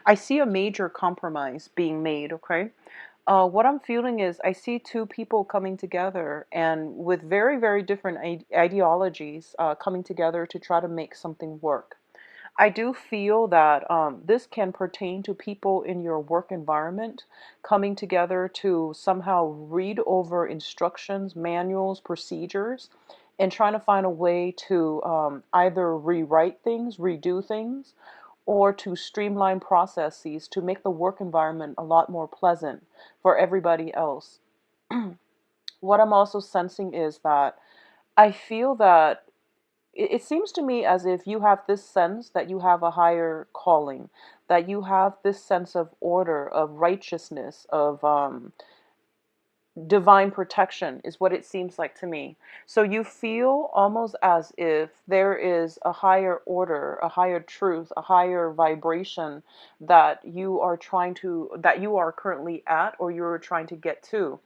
I see a major compromise being made, okay? What I'm feeling is I see two people coming together and with very, very different ideologies coming together to try to make something work. I do feel that this can pertain to people in your work environment coming together to somehow read over instructions, manuals, procedures, and trying to find a way to either rewrite things, redo things, or to streamline processes to make the work environment a lot more pleasant for everybody else. What I'm also sensing is that I feel that it seems to me as if you have this sense that you have a higher calling, that you have this sense of order, of righteousness, of divine protection, is what it seems like to me. So you feel almost as if there is a higher order, a higher truth, a higher vibration that that you are currently at or you're trying to get to.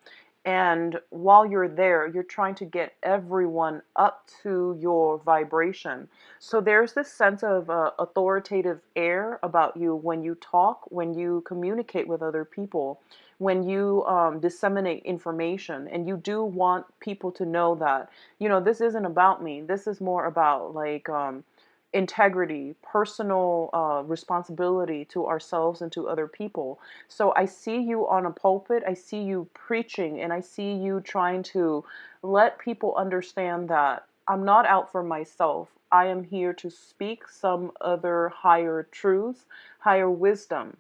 And while you're there, you're trying to get everyone up to your vibration. So there's this sense of authoritative air about you when you talk, when you communicate with other people, when you disseminate information. And you do want people to know that, this isn't about me. This is more about like integrity, personal responsibility to ourselves and to other people. So I see you on a pulpit, I see you preaching, and I see you trying to let people understand that I'm not out for myself. I am here to speak some other higher truth, higher wisdom.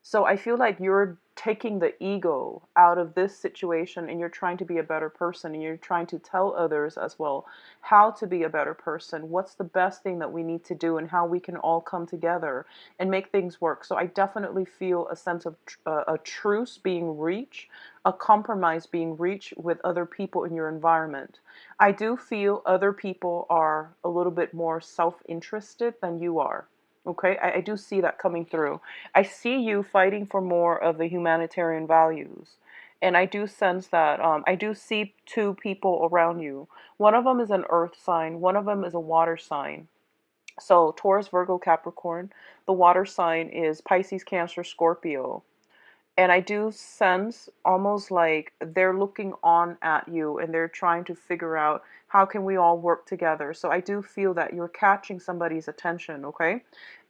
So I feel like you're taking the ego out of this situation and you're trying to be a better person and you're trying to tell others as well how to be a better person, what's the best thing that we need to do and how we can all come together and make things work. So I definitely feel a sense of a truce being reached, a compromise being reached with other people in your environment. I do feel other people are a little bit more self-interested than you are. Okay, I do see that coming through. I see you fighting for more of the humanitarian values. And I do sense that I do see two people around you. One of them is an earth sign, one of them is a water sign. So Taurus, Virgo, Capricorn. The water sign is Pisces, Cancer, Scorpio. And I do sense almost like they're looking on at you and they're trying to figure out how can we all work together. So I do feel that you're catching somebody's attention, okay?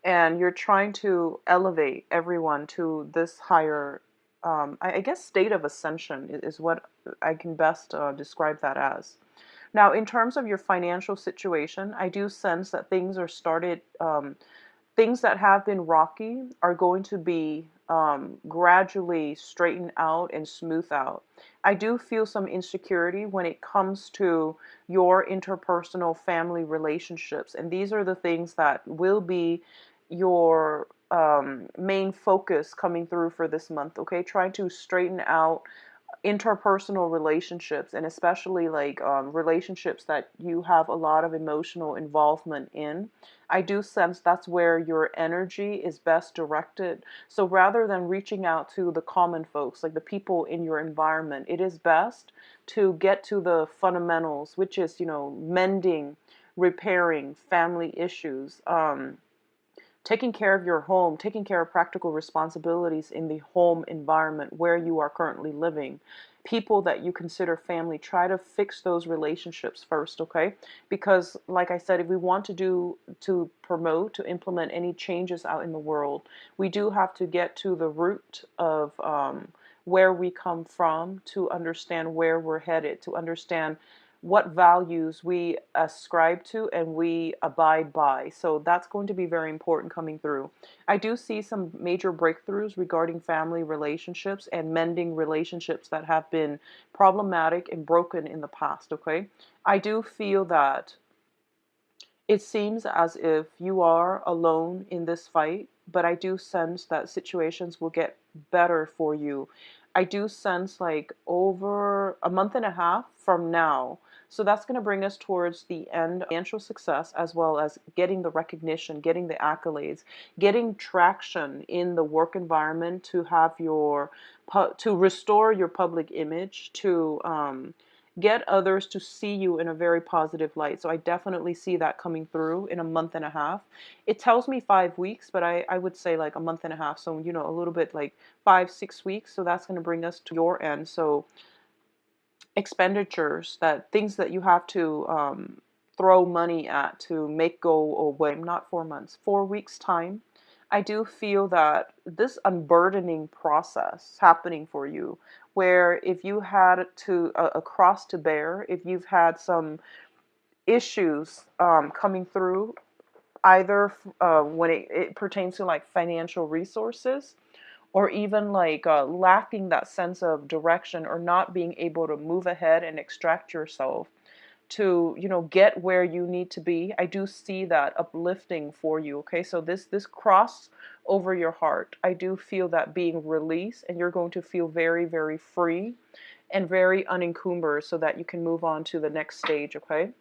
And you're trying to elevate everyone to this higher, I guess, state of ascension is what I can best describe that as. Now, in terms of your financial situation, I do sense that things that have been rocky are going to be gradually straightened out and smooth out. I do feel some insecurity when it comes to your interpersonal family relationships, and these are the things that will be your main focus coming through for this month, okay? Trying to straighten out interpersonal relationships and especially like relationships that you have a lot of emotional involvement in. I do sense that's where your energy is best directed. So rather than reaching out to the common folks, like the people in your environment, it is best to get to the fundamentals, which is, mending, repairing family issues, taking care of your home, taking care of practical responsibilities in the home environment where you are currently living. People that you consider family, try to fix those relationships first, okay? Because, like I said, if we want to promote, to implement any changes out in the world, we do have to get to the root of where we come from to understand where we're headed, to understand what values we ascribe to and we abide by. So that's going to be very important coming through. I do see some major breakthroughs regarding family relationships and mending relationships that have been problematic and broken in the past, okay? I do feel that it seems as if you are alone in this fight, but I do sense that situations will get better for you. I do sense like over a month and a half from now. So that's going to bring us towards the end of financial success as well as getting the recognition, getting the accolades, getting traction in the work environment to have to restore your public image, to get others to see you in a very positive light. So I definitely see that coming through in a month and a half. It tells me 5 weeks, but I would say like a month and a half. So, you know, a little bit like 5, 6 weeks. So that's going to bring us to your end. So expenditures, that things that you have to throw money at to make go away. Not 4 months, 4 weeks time. I do feel that this unburdening process happening for you, where if you had to a cross to bear, if you've had some issues coming through, either when it pertains to like financial resources, or even like lacking that sense of direction, or not being able to move ahead and extract yourself to, you know, get where you need to be. I do see that uplifting for you. Okay, so this cross over your heart, I do feel that being released, and you're going to feel very, very free and very unencumbered, so that you can move on to the next stage. Okay,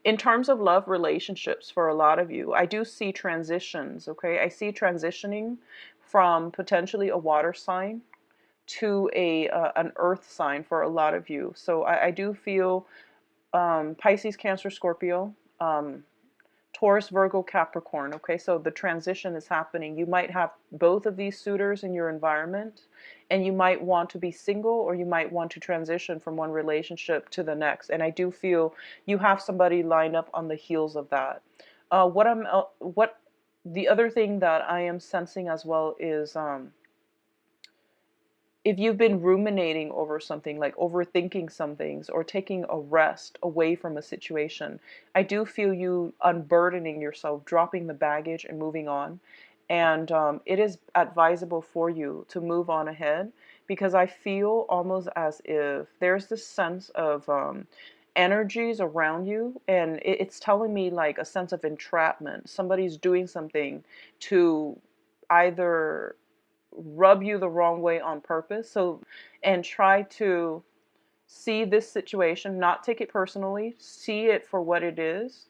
in terms of love relationships, for a lot of you, I do see transitions. Okay, I see transitioning from potentially a water sign to a an earth sign for a lot of you. So I do feel Pisces, Cancer, Scorpio, Taurus, Virgo, Capricorn. Okay, so the transition is happening. You might have both of these suitors in your environment, and you might want to be single, or you might want to transition from one relationship to the next. And I do feel you have somebody lined up on the heels of that. What the other thing that I am sensing as well is if you've been ruminating over something, like overthinking some things, or taking a rest away from a situation, I do feel you unburdening yourself, dropping the baggage and moving on. And it is advisable for you to move on ahead, because I feel almost as if there's this sense of energies around you, and it's telling me like a sense of entrapment. Somebody's doing something to either rub you the wrong way on purpose. So, and try to see this situation, not take it personally, see it for what it is,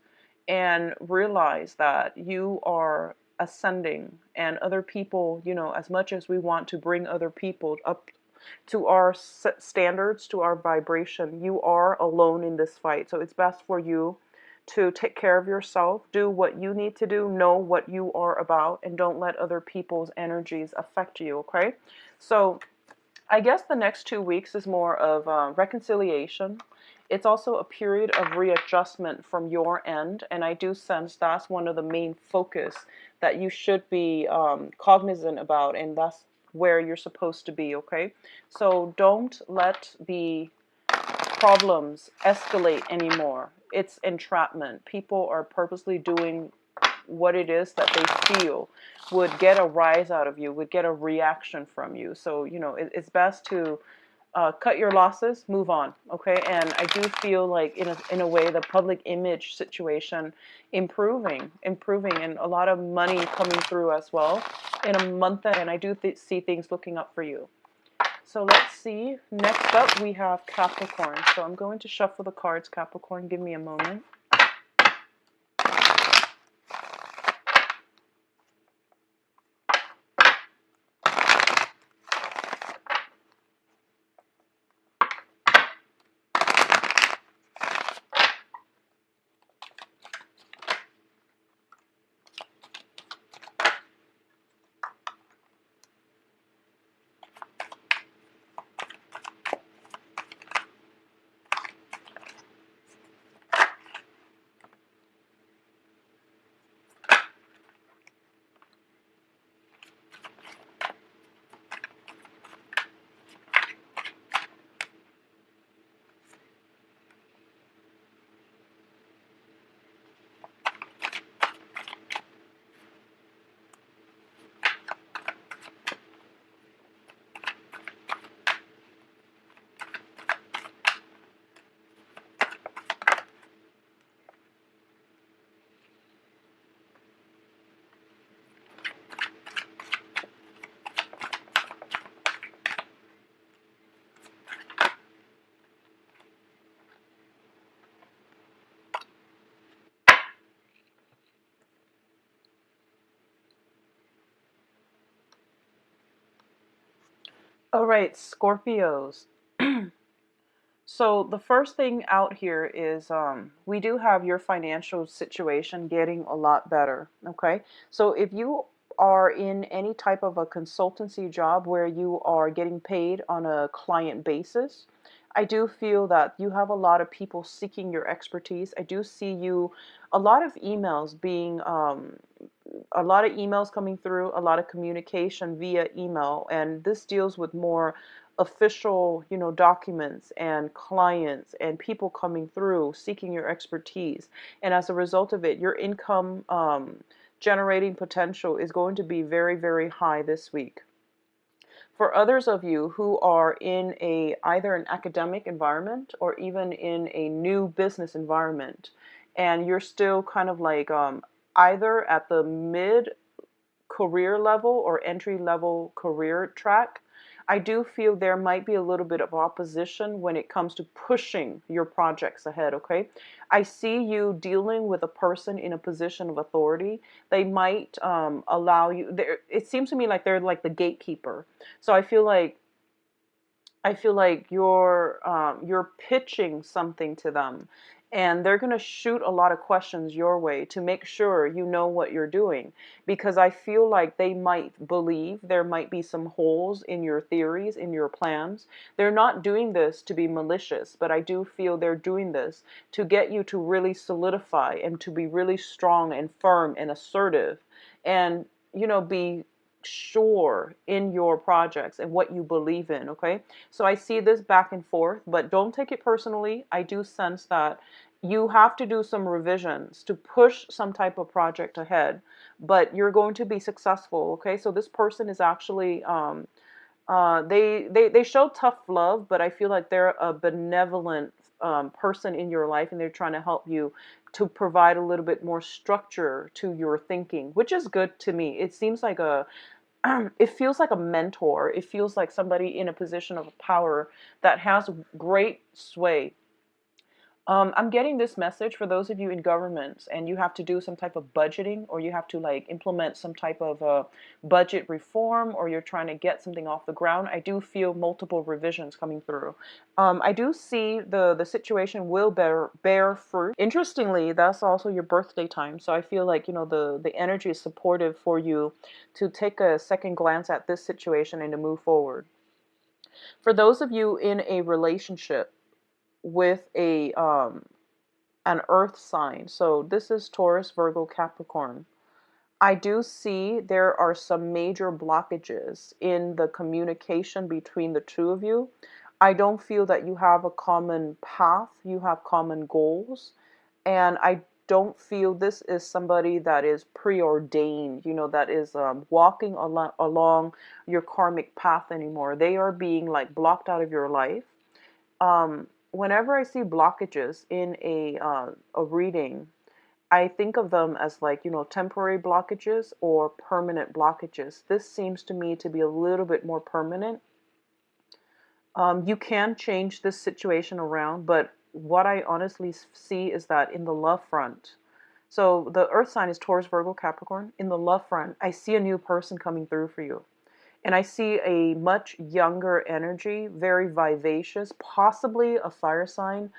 and realize that you are ascending, and other people, you know, as much as we want to bring other people up to our standards, to our vibration, you are alone in this fight. So it's best for you to take care of yourself, do what you need to do, know what you are about, and don't let other people's energies affect you. Okay, so I guess the next 2 weeks is more of reconciliation. It's also a period of readjustment from your end, and I do sense that's one of the main focus that you should be cognizant about, and that's where you're supposed to be. Okay, so don't let the problems escalate anymore. It's entrapment. People are purposely doing what it is that they feel would get a rise out of you, would get a reaction from you. So, you know, it's best to cut your losses, move on, okay? And I do feel like in a way the public image situation improving, and a lot of money coming through as well in a month, and I do see things looking up for you. So let's see. Next up, we have Capricorn. So I'm going to shuffle the cards, Capricorn. Give me a moment. All right, Scorpios. So the first thing out here is we do have your financial situation getting a lot better. Okay, so if you are in any type of a consultancy job where you are getting paid on a client basis, I do feel that you have a lot of people seeking your expertise. I do see you, a lot of emails being a lot of emails coming through, a lot of communication via email, and this deals with more official, documents and clients and people coming through seeking your expertise. And as a result of it, your income generating potential is going to be very, very high this week. For others of you who are in a either an academic environment or even in a new business environment, and you're still kind of like either at the mid career level or entry level career track, I do feel there might be a little bit of opposition when it comes to pushing your projects ahead, okay? I see you dealing with a person in a position of authority. They might allow you, it seems to me like they're like the gatekeeper. So I feel like you're pitching something to them, and they're going to shoot a lot of questions your way to make sure you know what you're doing, because I feel like they might believe there might be some holes in your theories, in your plans. They're not doing this to be malicious, but I do feel they're doing this to get you to really solidify and to be really strong and firm and assertive, and be sure in your projects and what you believe in, okay? So I see this back and forth, but don't take it personally. I do sense that you have to do some revisions to push some type of project ahead, but you're going to be successful, okay? So this person is actually they show tough love, but I feel like they're a benevolent person in your life, and they're trying to help you to provide a little bit more structure to your thinking, which is good to me. It seems like a it feels like a mentor. It feels like somebody in a position of power that has great sway. I'm getting this message for those of you in governments and you have to do some type of budgeting, or you have to like implement some type of budget reform, or you're trying to get something off the ground. I do feel multiple revisions coming through. I do see the situation will bear fruit. Interestingly, that's also your birthday time, so I feel like the energy is supportive for you to take a second glance at this situation and to move forward. For those of you in a relationship with a an earth sign. So this is Taurus, Virgo, Capricorn. I do see there are some major blockages in the communication between the two of you. I don't feel that you have a common path, you have common goals, and I don't feel this is somebody that is preordained, that is walking along your karmic path anymore. They are being like blocked out of your life. Whenever I see blockages in a reading, I think of them as like, temporary blockages or permanent blockages. This seems to me to be a little bit more permanent. You can change this situation around, but what I honestly see is that in the love front, so the earth sign is Taurus, Virgo, Capricorn. In the love front, I see a new person coming through for you. And I see a much younger energy, very vivacious, possibly a fire sign,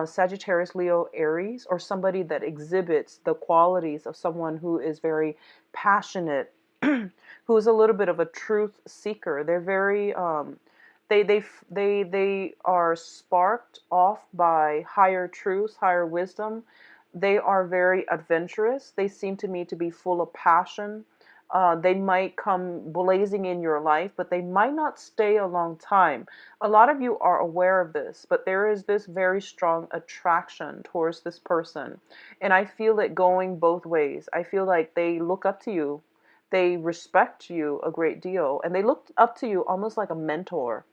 Sagittarius, Leo, Aries, or somebody that exhibits the qualities of someone who is very passionate, who is a little bit of a truth seeker. They're very, they are sparked off by higher truths, higher wisdom. They are very adventurous. They seem to me to be full of passion. They might come blazing in your life, but they might not stay a long time. A lot of you are aware of this, but there is this very strong attraction towards this person. And I feel it going both ways. I feel like they look up to you, they respect you a great deal, and they look up to you almost like a mentor.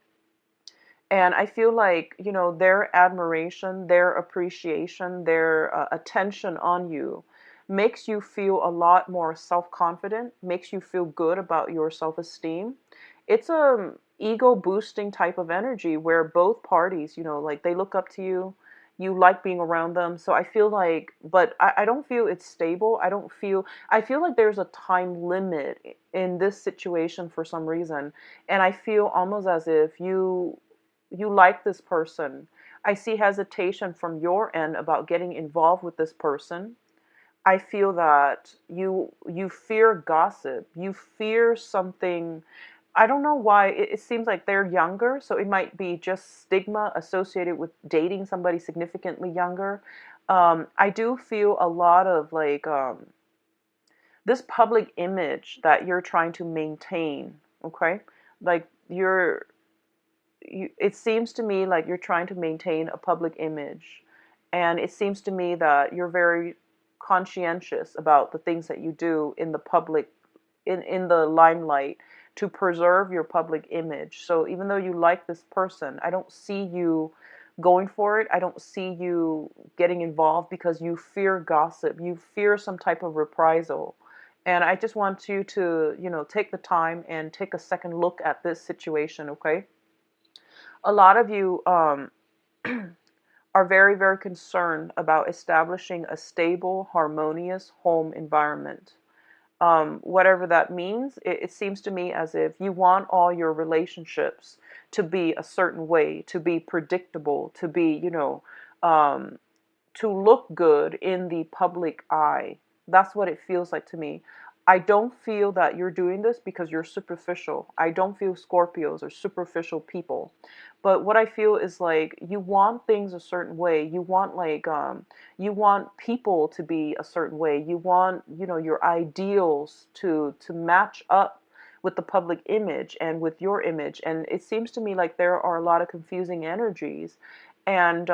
And I feel like, their admiration, their appreciation, their attention on you makes you feel a lot more self-confident, makes you feel good about your self-esteem. It's a ego boosting type of energy where both parties, like they look up to you, you like being around them. So I feel like, but I don't feel it's stable. I feel like there's a time limit in this situation for some reason. And I feel almost as if you like this person, I see hesitation from your end about getting involved with this person. I feel that you fear gossip. You fear something. I don't know why. It seems like they're younger, so it might be just stigma associated with dating somebody significantly younger. I do feel a lot of like this public image that you're trying to maintain. Okay, like it seems to me like you're trying to maintain a public image, and it seems to me that you're very conscientious about the things that you do in the public, in the limelight, to preserve your public image. So even though you like this person, I don't see you going for it. I don't see you getting involved because you fear gossip, you fear some type of reprisal. And I just want you to, take the time and take a second look at this situation. Okay, a lot of you are very, very concerned about establishing a stable, harmonious home environment. Whatever that means, it seems to me as if you want all your relationships to be a certain way, to be predictable, to be, um, to look good in the public eye. That's what it feels like to me. I don't feel that you're doing this because you're superficial. I don't feel Scorpios are superficial people. But what I feel is like you want things a certain way. You want you want people to be a certain way. You want, your ideals to match up with the public image and with your image. And it seems to me like there are a lot of confusing energies. And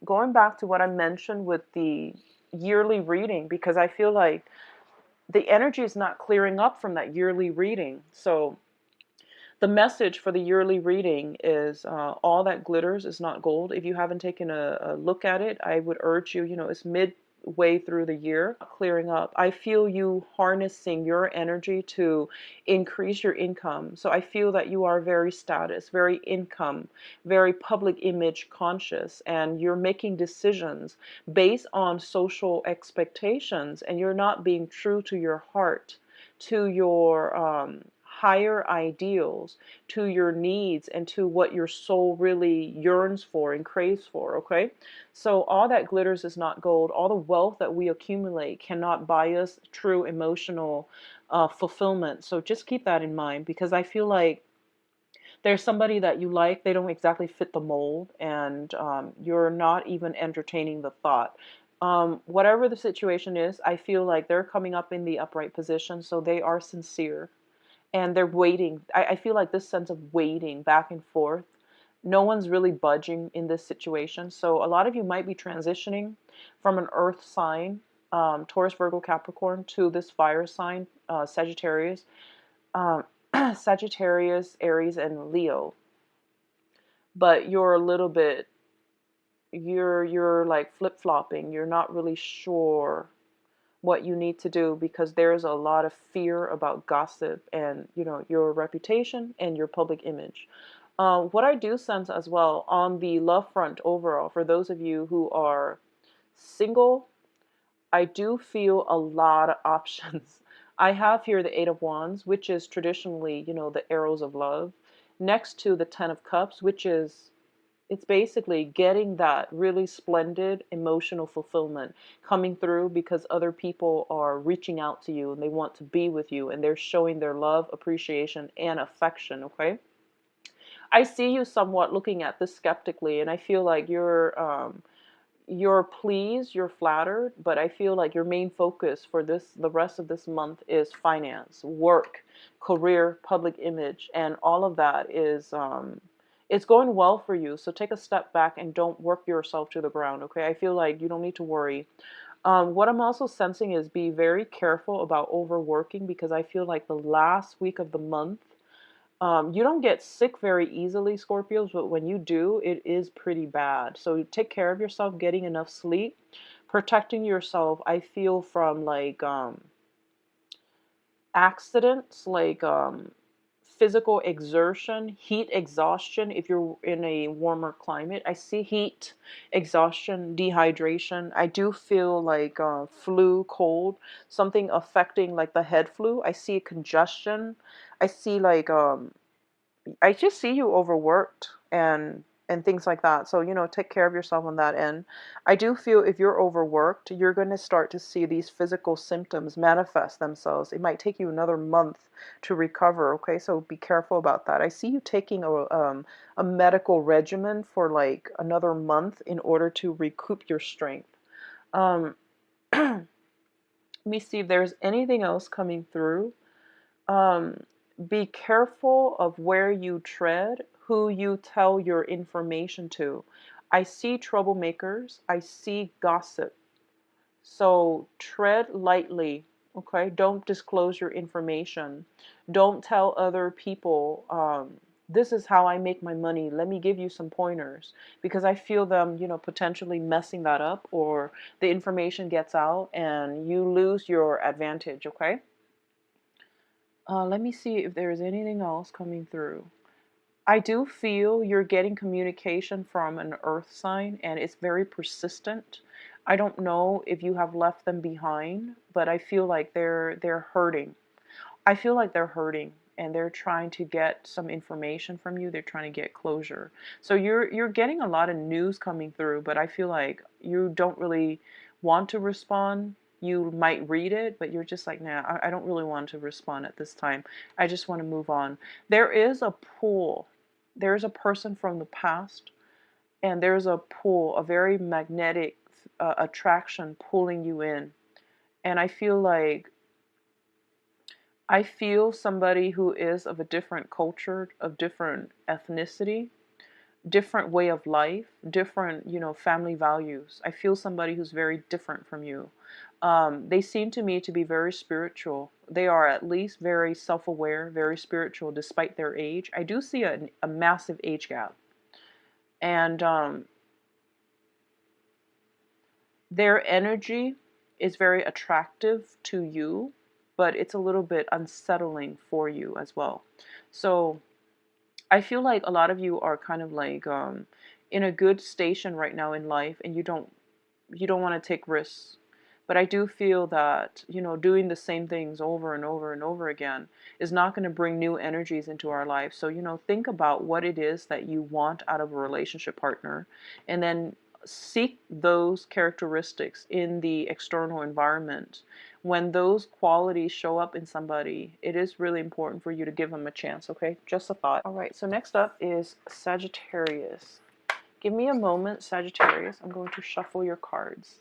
going back to what I mentioned with the yearly reading, because I feel like the energy is not clearing up from that yearly reading. So the message for the yearly reading is all that glitters is not gold. If you haven't taken a look at it, I would urge you, it's midway through the year, clearing up. I feel you harnessing your energy to increase your income. So I feel that you are very status, very income, very public image conscious, and you're making decisions based on social expectations, and you're not being true to your heart, to your higher ideals, to your needs, and to what your soul really yearns for and craves for. Okay, so all that glitters is not gold. All the wealth that we accumulate cannot buy us true emotional fulfillment. So just keep that in mind, because I feel like there's somebody that you like, they don't exactly fit the mold, and you're not even entertaining the thought. Whatever the situation is, I feel like they're coming up in the upright position, so they are sincere, and they're waiting. I feel like this sense of waiting back and forth. No one's really budging in this situation. So a lot of you might be transitioning from an earth sign, Taurus, Virgo, Capricorn, to this fire sign, Sagittarius, um, Sagittarius, Aries, and Leo. But you're a little bit, you're like flip-flopping. You're not really sure what you need to do, because there's a lot of fear about gossip and, your reputation and your public image. What I do sense as well on the love front overall, for those of you who are single, I do feel a lot of options. I have here the Eight of Wands, which is traditionally, the arrows of love, next to the Ten of Cups, which is, it's basically getting that really splendid emotional fulfillment coming through because other people are reaching out to you and they want to be with you and they're showing their love, appreciation, and affection. Okay, I see you somewhat looking at this skeptically, and I feel like you're pleased, you're flattered, but I feel like your main focus for the rest of this month is finance, work, career, public image, and all of that is it's going well for you. So take a step back and don't work yourself to the ground. Okay, I feel like you don't need to worry. What I'm also sensing is be very careful about overworking, because I feel like the last week of the month, you don't get sick very easily, Scorpios, but when you do, it is pretty bad. So take care of yourself, getting enough sleep, protecting yourself. I feel from like accidents, like physical exertion, heat exhaustion if you're in a warmer climate. I see heat exhaustion, dehydration. I do feel like flu, cold, something affecting like the head flu. I see congestion. I see like I just see you overworked, and and things like that. So, take care of yourself on that end. I do feel if you're overworked, you're going to start to see these physical symptoms manifest themselves. It might take you another month to recover, okay? So be careful about that. I see you taking a medical regimen for like another month in order to recoup your strength. Um, Let me see if there's anything else coming through. Um, be careful of where you tread, who you tell your information to. I see troublemakers, I see gossip. So tread lightly, okay? Don't disclose your information. Don't tell other people, this is how I make my money. Let me give you some pointers. Because I feel them, potentially messing that up, or the information gets out and you lose your advantage, okay? Let me see if there's anything else coming through. I do feel you're getting communication from an earth sign and it's very persistent. I don't know if you have left them behind, but I feel like they're hurting. I feel like they're hurting and they're trying to get some information from you. They're trying to get closure. So you're getting a lot of news coming through, but I feel like you don't really want to respond. You might read it, but you're just like, nah, I don't really want to respond at this time. I just want to move on. There is a pull. There's a person from the past, and there's a pull, a very magnetic attraction pulling you in. And I feel somebody who is of a different culture, of different ethnicity, different way of life, different, family values. I feel somebody who's very different from you. They seem to me to be very spiritual. They are at least very self-aware, very spiritual, despite their age. I do see a massive age gap. And their energy is very attractive to you, but it's a little bit unsettling for you as well. So I feel like a lot of you are kind of like in a good station right now in life, and you don't want to take risks. But I do feel that, doing the same things over and over and over again is not going to bring new energies into our life. So, think about what it is that you want out of a relationship partner, and then seek those characteristics in the external environment. When those qualities show up in somebody, it is really important for you to give them a chance, okay? Just a thought. All right, so next up is Sagittarius. Give me a moment, Sagittarius. I'm going to shuffle your cards.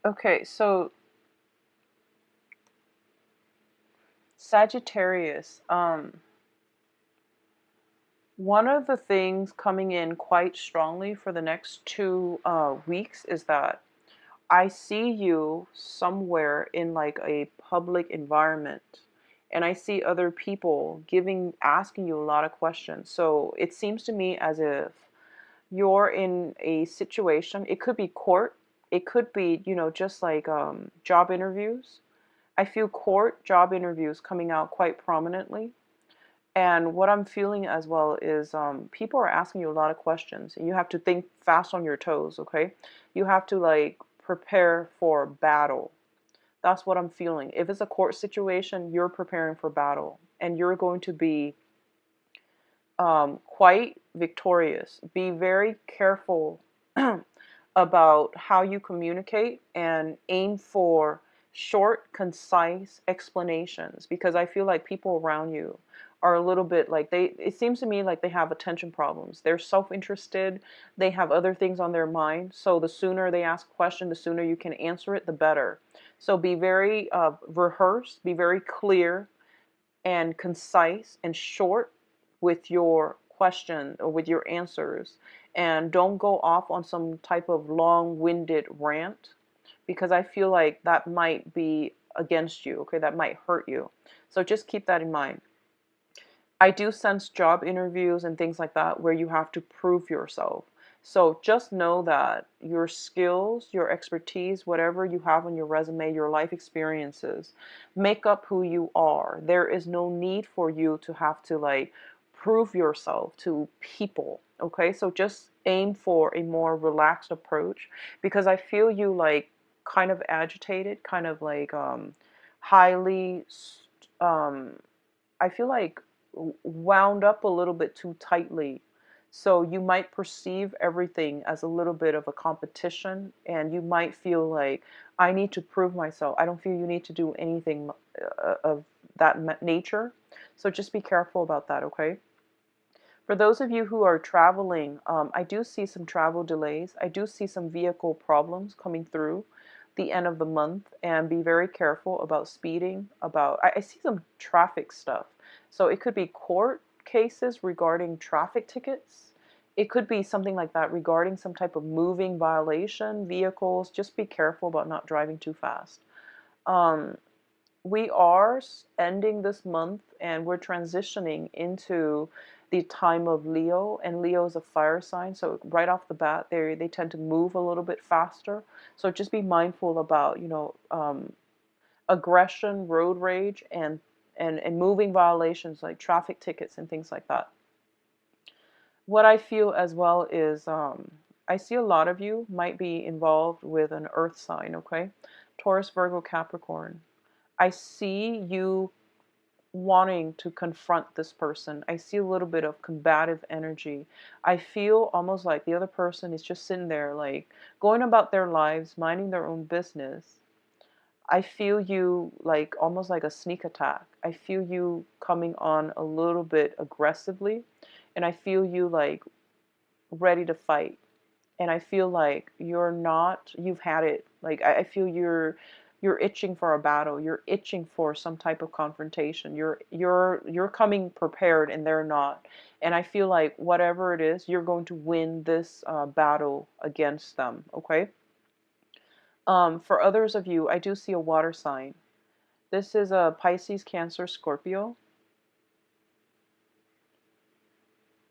Okay, so Sagittarius, one of the things coming in quite strongly for the next 2 weeks is that I see you somewhere in like a public environment, and I see other people asking you a lot of questions. So it seems to me as if you're in a situation. It could be court. It could be, just like job interviews. I feel court job interviews coming out quite prominently. And what I'm feeling as well is people are asking you a lot of questions. And you have to think fast on your toes, okay? You have to like prepare for battle. That's what I'm feeling. If it's a court situation, you're preparing for battle. And you're going to be quite victorious. Be very careful about how you communicate and aim for short, concise explanations, because I feel like people around you are a little bit like it seems to me like they have attention problems. They're self-interested. They have other things on their mind. So the sooner they ask a question, the sooner you can answer it, the better. So be very rehearsed, be very clear and concise and short with your question or with your answers. And don't go off on some type of long-winded rant, because I feel like that might be against you, okay? That might hurt you. So just keep that in mind. I do sense job interviews and things like that where you have to prove yourself. So just know that your skills, your expertise, whatever you have on your resume, your life experiences, make up who you are. There is no need for you to have to like prove yourself to people. Okay, so just aim for a more relaxed approach, because I feel you like kind of agitated, kind of like highly um I feel like wound up a little bit too tightly. So you might perceive everything as a little bit of a competition, and you might feel like, I need to prove myself. I don't feel you need to do anything of that nature. So just be careful about that, okay? For those of you who are traveling, I do see some travel delays. I do see some vehicle problems coming through the end of the month, and be very careful about speeding. I see some traffic stuff. So it could be court cases regarding traffic tickets. It could be something like that regarding some type of moving violation, vehicles. Just be careful about not driving too fast. Um, we are ending this month and we're transitioning into the time of Leo, and Leo is a fire sign, so right off the bat they tend to move a little bit faster. So just be mindful about, aggression, road rage, and moving violations like traffic tickets and things like that. What I feel as well is I see a lot of you might be involved with an earth sign, okay? Taurus, Virgo, Capricorn. I see you wanting to confront this person. I see a little bit of combative energy. I feel almost like the other person is just sitting there, like going about their lives, minding their own business. I feel you like almost like a sneak attack. I feel you coming on a little bit aggressively, and I feel you like ready to fight. And I feel like you've had it. Like I feel you're itching for a battle. You're itching for some type of confrontation. You're coming prepared and they're not. And I feel like whatever it is, you're going to win this battle against them. Okay. For others of you, I do see a water sign. This is a Pisces, Cancer, Scorpio.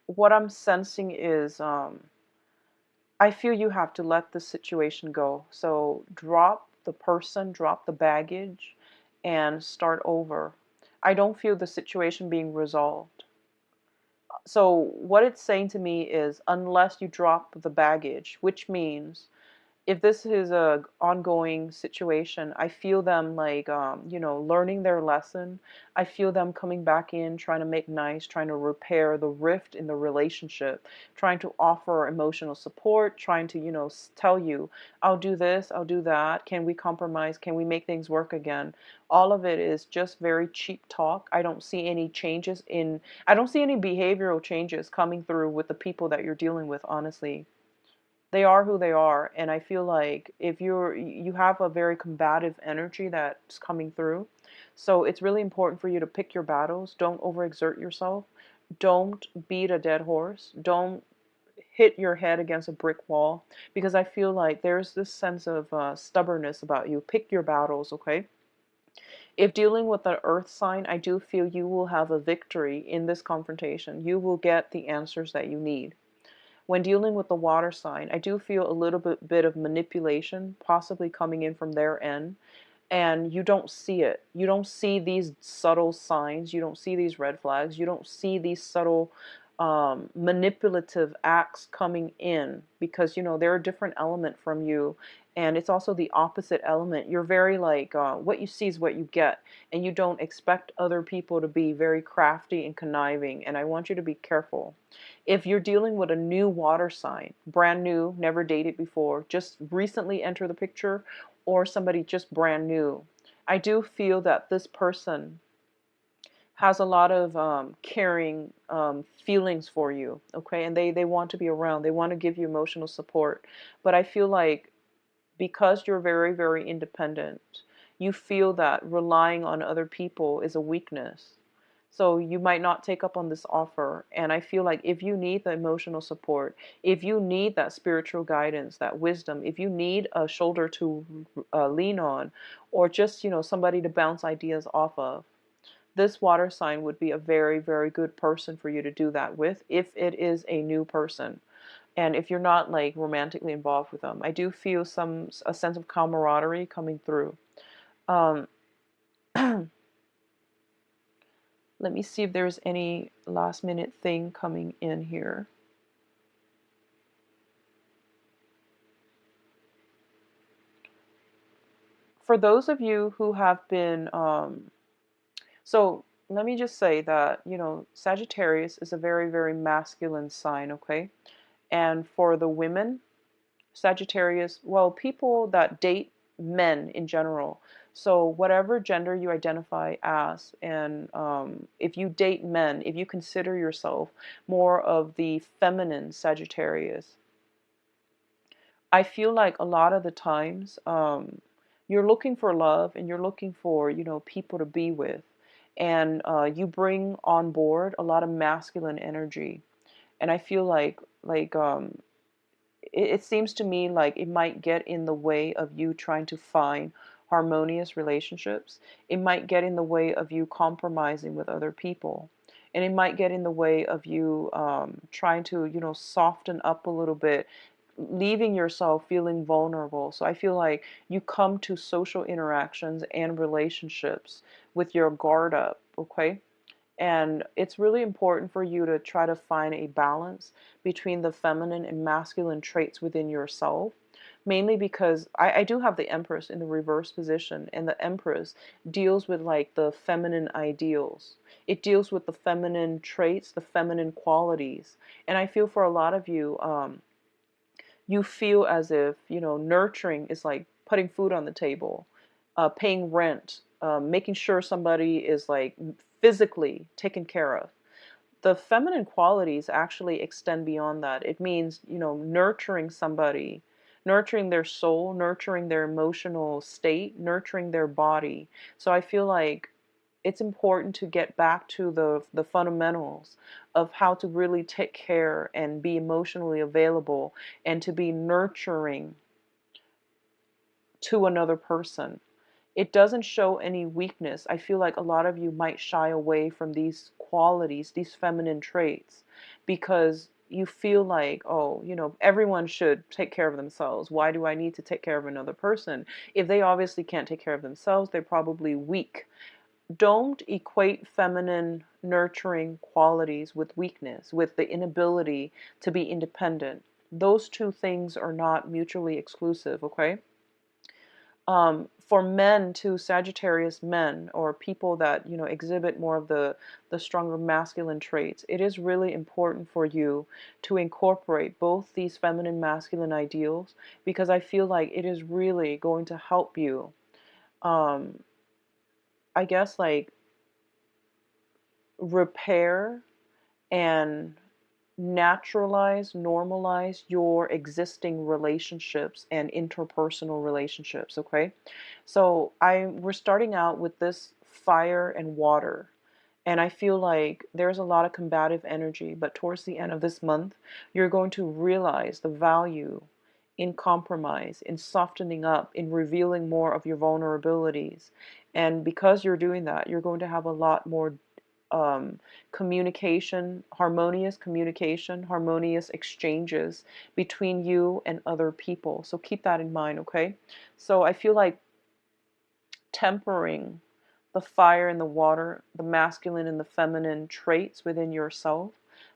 What I'm sensing is I feel you have to let the situation go. So drop the person, drop the baggage, and start over. I don't feel the situation being resolved. So what it's saying to me is, unless you drop the baggage, which means if this is a ongoing situation, I feel them like learning their lesson. I feel them coming back in, trying to make nice, trying to repair the rift in the relationship, trying to offer emotional support, trying to tell you, I'll do this, I'll do that, can we compromise, can we make things work again. All of it is just very cheap talk. I don't see any behavioral changes coming through with the people that you're dealing with, honestly. They are who they are, and I feel like if you have a very combative energy that's coming through. So it's really important for you to pick your battles. Don't overexert yourself. Don't beat a dead horse. Don't hit your head against a brick wall, because I feel like there's this sense of stubbornness about you. Pick your battles, okay? If dealing with the earth sign, I do feel you will have a victory in this confrontation. You will get the answers that you need. When dealing with the water sign, I do feel a little bit of manipulation possibly coming in from their end, and you don't see it. You don't see these subtle signs. You don't see these red flags. You don't see these subtle manipulative acts coming in, because they're a different element from you, And it's also the opposite element. You're very like, what you see is what you get, and you don't expect other people to be very crafty and conniving. And I want you to be careful. If you're dealing with a new water sign, brand new, never dated before, just recently enter the picture, or somebody just brand new, I do feel that this person has a lot of caring feelings for you, okay? And they want to be around, they want to give you emotional support. But I feel like because you're very, very independent, you feel that relying on other people is a weakness. So you might not take up on this offer. And I feel like if you need the emotional support, if you need that spiritual guidance, that wisdom, if you need a shoulder to lean on, or just, somebody to bounce ideas off of, this water sign would be a very, very good person for you to do that with if it is a new person. And if you're not like romantically involved with them, I do feel a sense of camaraderie coming through. Um, Let me see if there's any last minute thing coming in here. For those of you who have been, so let me just say that, Sagittarius is a very, very masculine sign, okay? And for the women, Sagittarius, well, people that date men in general. So, whatever gender you identify as, and if you date men, if you consider yourself more of the feminine Sagittarius, I feel like a lot of the times you're looking for love and you're looking for, people to be with. And you bring on board a lot of masculine energy. And I feel like it seems to me like it might get in the way of you trying to find harmonious relationships. It might get in the way of you compromising with other people. And it might get in the way of you trying to, soften up a little bit, leaving yourself feeling vulnerable. So I feel like you come to social interactions and relationships with your guard up, okay? And it's really important for you to try to find a balance between the feminine and masculine traits within yourself. Mainly because I do have the Empress in the reverse position, and the Empress deals with like the feminine ideals. It deals with the feminine traits, the feminine qualities. And I feel for a lot of you, you feel as if, nurturing is like putting food on the table, paying rent, making sure somebody is like physically taken care of. The feminine qualities actually extend beyond that. It means, nurturing somebody, nurturing their soul, nurturing their emotional state, nurturing their body. So I feel like it's important to get back to the fundamentals of how to really take care and be emotionally available and to be nurturing to another person. It doesn't show any weakness. I feel like a lot of you might shy away from these qualities, these feminine traits, because you feel like, oh, everyone should take care of themselves. Why do I need to take care of another person? If they obviously can't take care of themselves, they're probably weak. Don't equate feminine nurturing qualities with weakness, with the inability to be independent. Those two things are not mutually exclusive, okay? For men too, Sagittarius men, or people that exhibit more of the stronger masculine traits, it is really important for you to incorporate both these feminine masculine ideals, because I feel like it is really going to help you, um, I guess, like repair and naturalize, normalize your existing relationships and interpersonal relationships, okay? So we're starting out with this fire and water. And I feel like there's a lot of combative energy, but towards the end of this month, you're going to realize the value in compromise, in softening up, in revealing more of your vulnerabilities. And because you're doing that, you're going to have a lot more communication, harmonious exchanges between you and other people. So keep that in mind, okay? So I feel like tempering the fire and the water, the masculine and the feminine traits within yourself,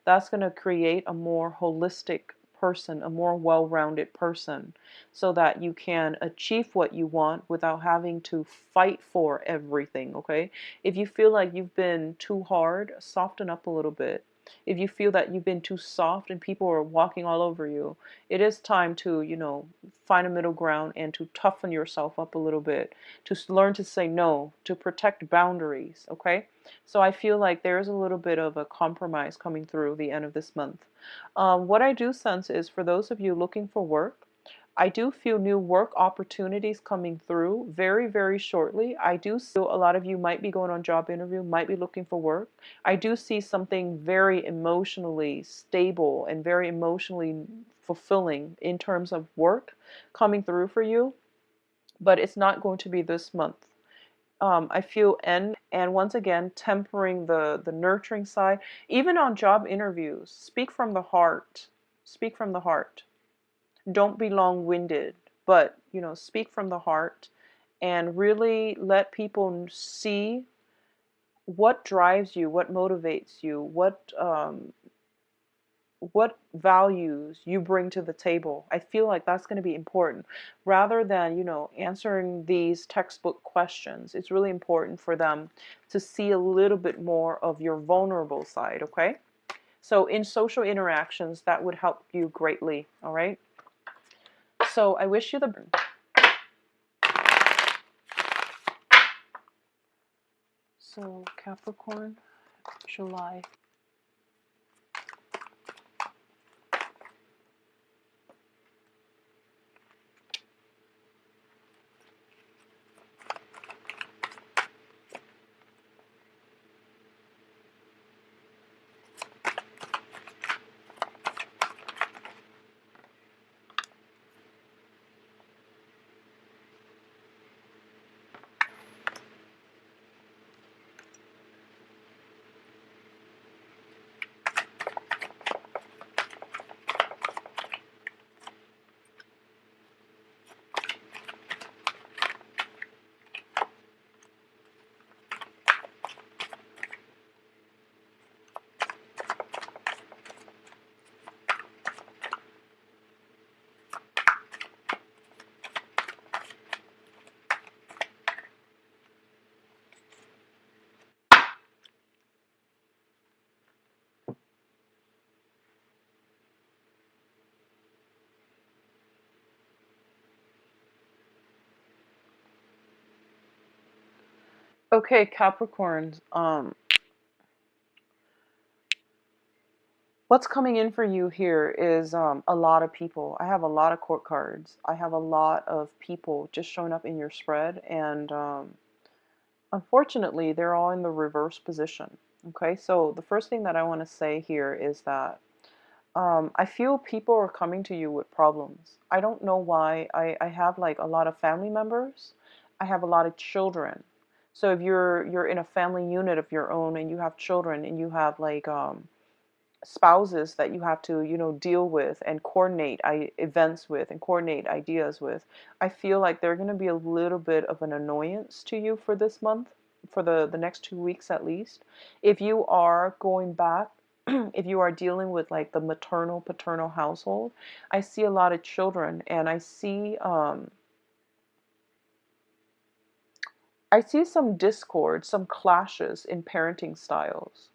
that's going to create a more holistic person, a more well-rounded person, so that you can achieve what you want without having to fight for everything, okay? If you feel like you've been too hard, soften up a little bit. If you feel that you've been too soft and people are walking all over you, it is time to, find a middle ground and to toughen yourself up a little bit, to learn to say no, to protect boundaries, okay? So I feel like there's a little bit of a compromise coming through the end of this month. What I do sense is for those of you looking for work, I do feel new work opportunities coming through very, very shortly. I do see a lot of you might be going on job interview, might be looking for work. I do see something very emotionally stable and very emotionally fulfilling in terms of work coming through for you, but it's not going to be this month. I feel and once again tempering the nurturing side. Even on job interviews, speak from the heart. Speak from the heart. Don't be long-winded, but speak from the heart and really let people see what drives you, what motivates you, what values you bring to the table. I feel like that's going to be important rather than, answering these textbook questions. It's really important for them to see a little bit more of your vulnerable side, okay? So in social interactions, that would help you greatly, all right? So I wish you the So Capricorn, July. Okay, Capricorns. What's coming in for you here is a lot of people. I have a lot of court cards. I have a lot of people just showing up in your spread, and unfortunately, they're all in the reverse position. Okay, so the first thing that I want to say here is that I feel people are coming to you with problems. I don't know why. I have like a lot of family members. I have a lot of children. So if you're in a family unit of your own and you have children and you have like spouses that you have to deal with and coordinate events with and coordinate ideas with, I feel like they're going to be a little bit of an annoyance to you for this month, for the next 2 weeks at least. If you are going back, if you are dealing with like the maternal paternal household, I see a lot of children, and I see some discord, some clashes in parenting styles.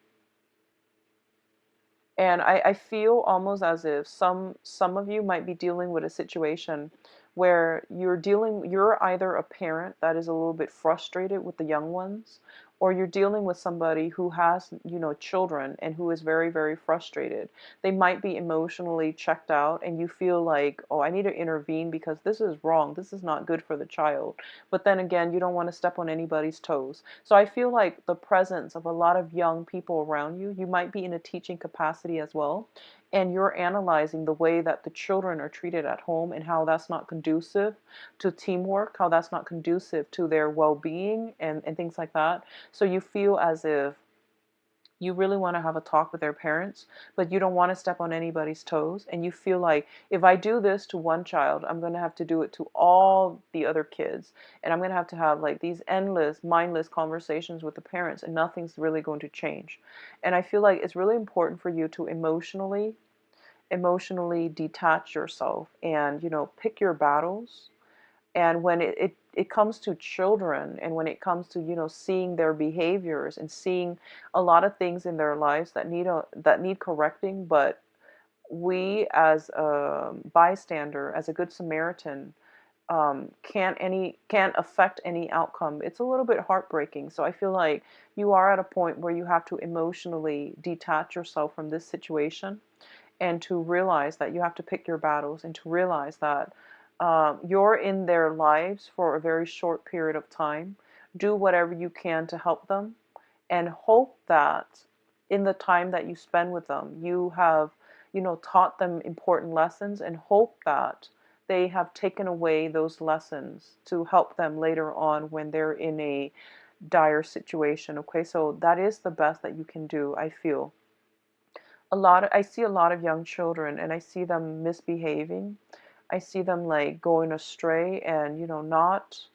And I feel almost as if some of you might be dealing with a situation where you're either a parent that is a little bit frustrated with the young ones, or you're dealing with somebody who has, children and who is very, very frustrated. They might be emotionally checked out and you feel like, oh, I need to intervene because this is wrong. This is not good for the child. But then again, you don't want to step on anybody's toes. So I feel like the presence of a lot of young people around you, you might be in a teaching capacity as well, and you're analyzing the way that the children are treated at home and how that's not conducive to teamwork, how that's not conducive to their well-being and things like that. So you feel as if you really want to have a talk with their parents, but you don't want to step on anybody's toes. And you feel like if I do this to one child, I'm going to have to do it to all the other kids. And I'm going to have like these endless, mindless conversations with the parents, and nothing's really going to change. And I feel like it's really important for you to emotionally emotionally detach yourself and, pick your battles. And when it comes to children, and when it comes to, seeing their behaviors and seeing a lot of things in their lives that need correcting, but we as a bystander, as a good Samaritan, can't affect any outcome. It's a little bit heartbreaking. So I feel like you are at a point where you have to emotionally detach yourself from this situation, and to realize that you have to pick your battles, and to realize that you're in their lives for a very short period of time. Do whatever you can to help them, and hope that in the time that you spend with them, you have, taught them important lessons, and hope that they have taken away those lessons to help them later on when they're in a dire situation. Okay, so that is the best that you can do, I feel. I see a lot of young children, and I see them misbehaving. I see them like going astray, and, not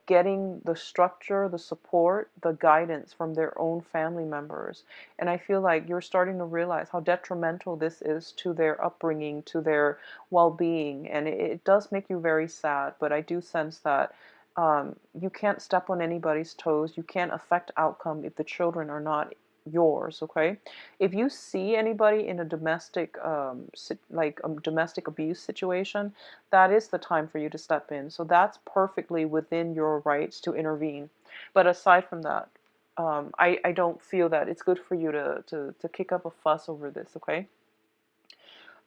getting the structure, the support, the guidance from their own family members. And I feel like you're starting to realize how detrimental this is to their upbringing, to their well-being. And it does make you very sad, but I do sense that you can't step on anybody's toes. You can't affect outcome if the children are not yours. Okay, if you see anybody in a domestic like a domestic abuse situation, that is the time for you to step in. So that's perfectly within your rights to intervene. But aside from that, I don't feel that it's good for you to kick up a fuss over this. Okay.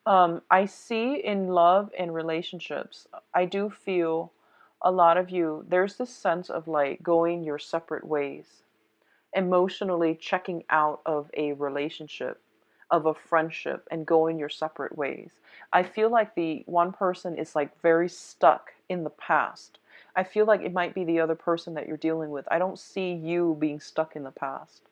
I see in love and relationships, I do feel a lot of you, there's this sense of like going your separate ways, emotionally checking out of a relationship, of a friendship, and going your separate ways. I feel like the one person is like very stuck in the past. I feel like it might be the other person that you're dealing with. I don't see you being stuck in the past.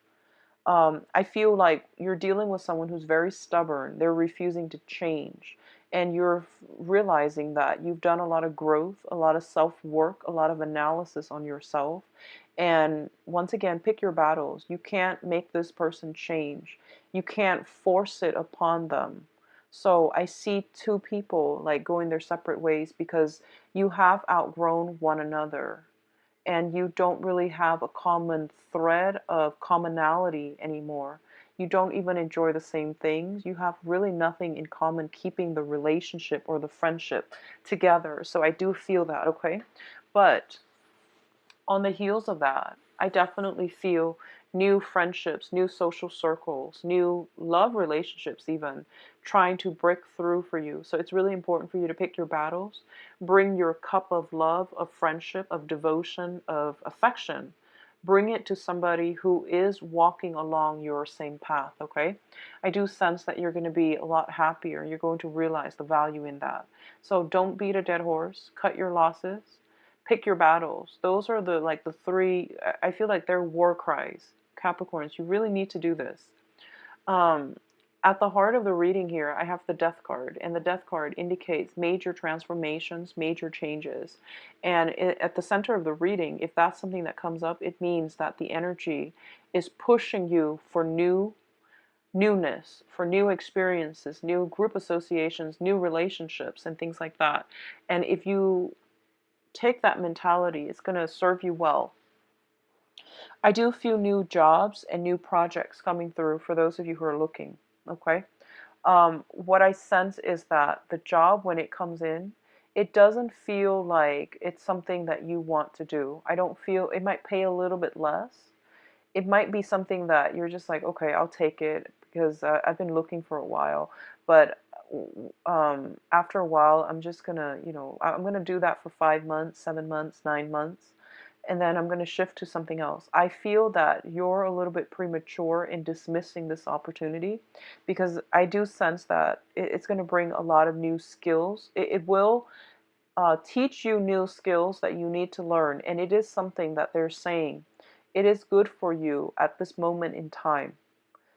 I feel like you're dealing with someone who's very stubborn. They're refusing to change. And you're realizing that you've done a lot of growth, a lot of self work, a lot of analysis on yourself. And once again, pick your battles. You can't make this person change, you can't force it upon them. So I see two people like going their separate ways because you have outgrown one another, and you don't really have a common thread of commonality anymore. You don't even enjoy the same things. You have really nothing in common keeping the relationship or the friendship together. So I do feel that, okay? But on the heels of that, I definitely feel new friendships, new social circles, new love relationships, even trying to break through for you. So it's really important for you to pick your battles, bring your cup of love, of friendship, of devotion, of affection. Bring it to somebody who is walking along your same path, okay? I do sense that you're going to be a lot happier. You're going to realize the value in that. So don't beat a dead horse. Cut your losses, pick your battles. Those are the three. I feel like they're war cries. Capricorns, you really need to do this. Um, at the heart of the reading here, I have the Death card, and the Death card indicates major transformations, major changes. And at the center of the reading, if that's something that comes up, it means that the energy is pushing you for newness, for new experiences, new group associations, new relationships, and things like that. And if you take that mentality, it's going to serve you well. I do feel new jobs and new projects coming through for those of you who are looking. Okay. What I sense is that the job, when it comes in, it doesn't feel like it's something that you want to do. I don't feel it might pay a little bit less. It might be something that you're just like, okay, I'll take it because I've been looking for a while. But after a while, I'm just gonna, I'm gonna do that for 5 months, 7 months, 9 months, and then I'm gonna shift to something else. I feel that you're a little bit premature in dismissing this opportunity, because I do sense that it's gonna bring a lot of new skills. It will teach you new skills that you need to learn, and it is something that they're saying it is good for you at this moment in time.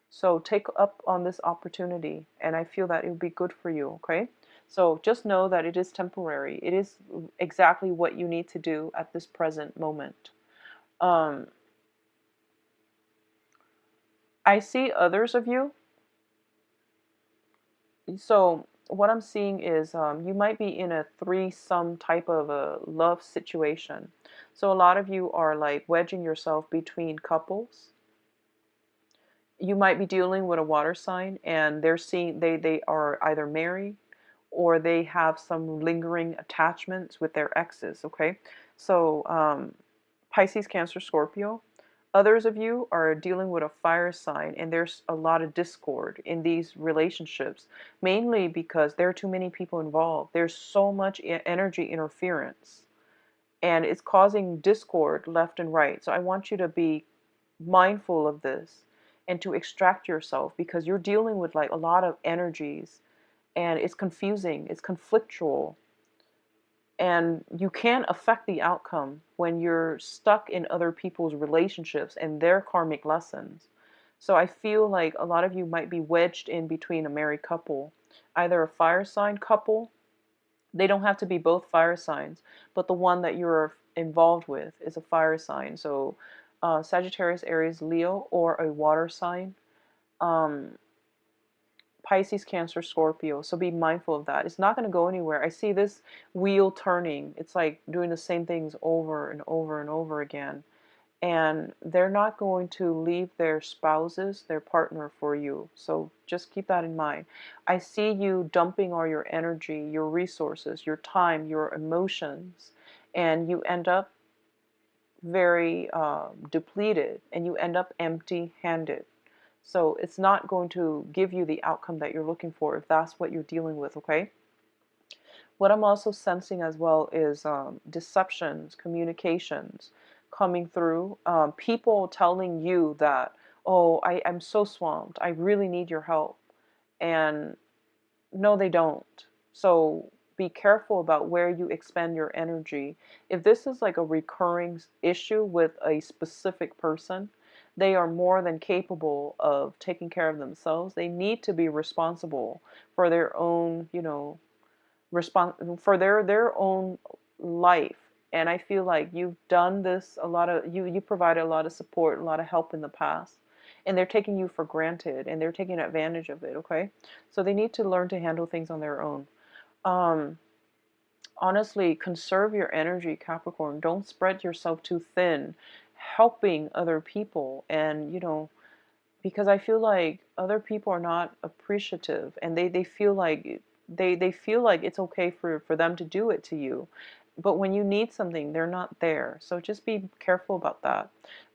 So take up on this opportunity, and I feel that it will be good for you, okay? So just know that it is temporary. It is exactly what you need to do at this present moment. Um, I see others of you. So what I'm seeing is you might be in a threesome type of a love situation. So a lot of you are like wedging yourself between couples. You might be dealing with a water sign, and they are either married or they have some lingering attachments with their exes. Okay, so Pisces, Cancer, Scorpio. Others of you are dealing with a fire sign, and there's a lot of discord in these relationships, mainly because there are too many people involved. There's so much energy interference, and it's causing discord left and right. So I want you to be mindful of this and to extract yourself, because you're dealing with like a lot of energies, and it's confusing, it's conflictual, and you can't affect the outcome when you're stuck in other people's relationships and their karmic lessons. So I feel like a lot of you might be wedged in between a married couple, either a fire sign couple. They don't have to be both fire signs, but the one that you're involved with is a fire sign. So Sagittarius, Aries, Leo, or a water sign. Um, Pisces, Cancer, Scorpio. So be mindful of that. It's not going to go anywhere. I see this wheel turning. It's like doing the same things over and over and over again. And they're not going to leave their spouses, their partner, for you. So just keep that in mind. I see you dumping all your energy, your resources, your time, your emotions, and you end up very depleted, and you end up empty handed. So it's not going to give you the outcome that you're looking for if that's what you're dealing with, okay? What I'm also sensing as well is deceptions, communications coming through. People telling you that, oh, I'm so swamped. I really need your help. And no, they don't. So be careful about where you expend your energy. If this is like a recurring issue with a specific person, they are more than capable of taking care of themselves. They need to be responsible for their own, for their own life. And I feel like you've done this a lot of you provided a lot of support, a lot of help in the past, and they're taking you for granted, and they're taking advantage of it. Okay, so they need to learn to handle things on their own. um Honestly, conserve your energy, Capricorn. Don't spread yourself too thin helping other people. And because I feel like other people are not appreciative, and they feel like they feel like it's okay for them to do it to you. But when you need something, they're not there. So just be careful about that.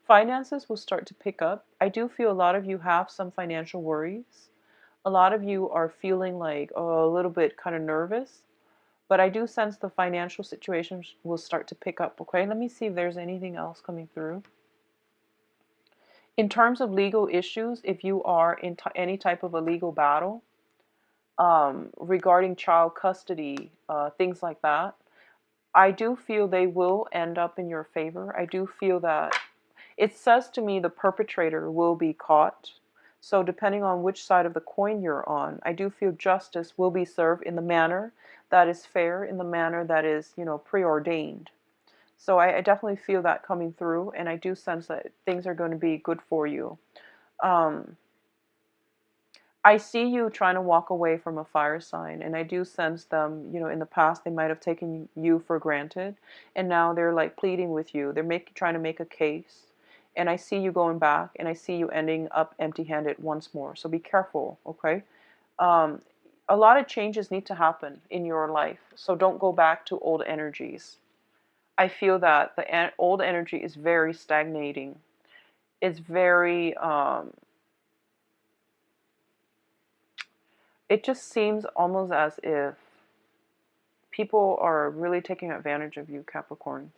Finances will start to pick up. I do feel a lot of you have some financial worries. A lot of you are feeling like, oh, a little bit kind of nervous. But I do sense the financial situation will start to pick up. Okay, let me see if there's anything else coming through. In terms of legal issues, if you are in any type of a legal battle regarding child custody, things like that, I do feel they will end up in your favor. I do feel that it says to me the perpetrator will be caught. So depending on which side of the coin you're on, I do feel justice will be served in the manner that is fair, in the manner that is, preordained. So I definitely feel that coming through, and I do sense that things are going to be good for you. Um, I see you trying to walk away from a fire sign, and I do sense them, in the past they might have taken you for granted, and now they're like pleading with you. They're trying to make a case, and I see you going back, and I see you ending up empty-handed once more. So be careful, okay? Um, a lot of changes need to happen in your life, so don't go back to old energies. I feel that the old energy is very stagnating. It's very, it just seems almost as if people are really taking advantage of you, Capricorns.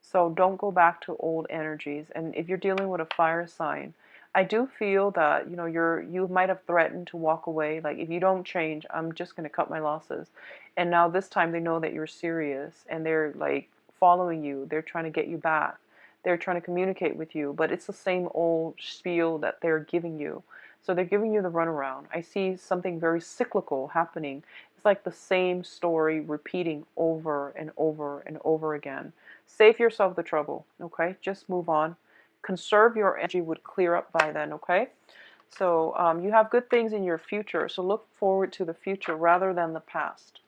So don't go back to old energies. And if you're dealing with a fire sign, I do feel that, you might have threatened to walk away. Like, if you don't change, I'm just going to cut my losses. And now this time they know that you're serious, and they're like following you. They're trying to get you back. They're trying to communicate with you, but it's the same old spiel that they're giving you. So they're giving you the runaround. I see something very cyclical happening. It's like the same story repeating over and over and over again. Save yourself the trouble, okay? Just move on. Conserve your energy, would clear up by then, okay? So you have good things in your future. So look forward to the future rather than the past.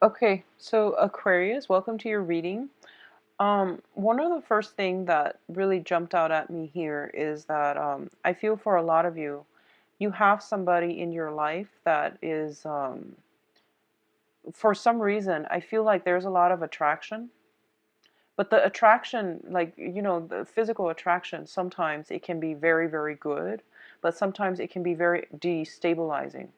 Okay, so Aquarius, welcome to your reading. One of the first thing that really jumped out at me here is that I feel for a lot of you, you have somebody in your life that is, for some reason, I feel like there's a lot of attraction. But the attraction, like, the physical attraction, sometimes it can be very, very good, but sometimes it can be very destabilizing.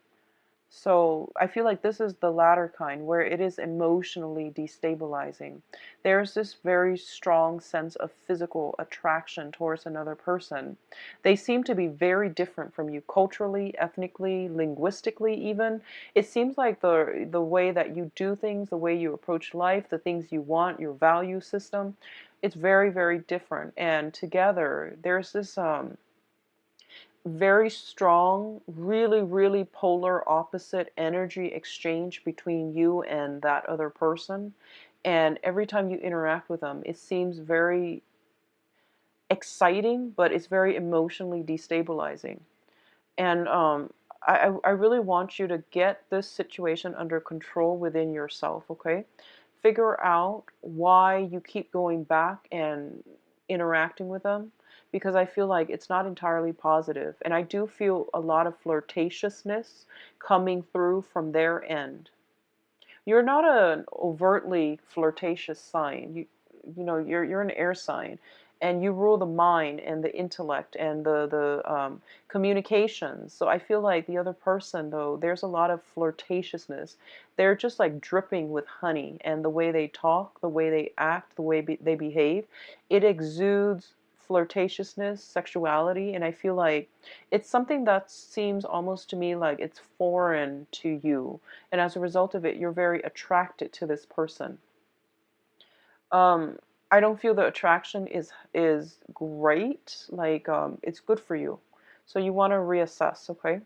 So I feel like this is the latter kind where it is emotionally destabilizing. There's this very strong sense of physical attraction towards another person. They seem to be very different from you culturally, ethnically, linguistically even. It seems like the way that you do things, the way you approach life, the things you want, your value system, it's very, very different. And together there's this very strong, really, really polar opposite energy exchange between you and that other person. And every time you interact with them, it seems very exciting, but it's very emotionally destabilizing. And I really want you to get this situation under control within yourself, okay? Figure out why you keep going back and interacting with them, because I feel like it's not entirely positive. And I do feel a lot of flirtatiousness coming through from their end. You're not an overtly flirtatious sign. You're an air sign, and you rule the mind and the intellect and the communications. So I feel like the other person, though, there's a lot of flirtatiousness. They're just like dripping with honey, and the way they talk, the way they act, the way they behave, it exudes flirtatiousness, sexuality, and I feel like it's something that seems almost to me like it's foreign to you, and as a result of it, you're very attracted to this person. Um, I don't feel the attraction is great. Like it's good for you, so you want to reassess. Okay.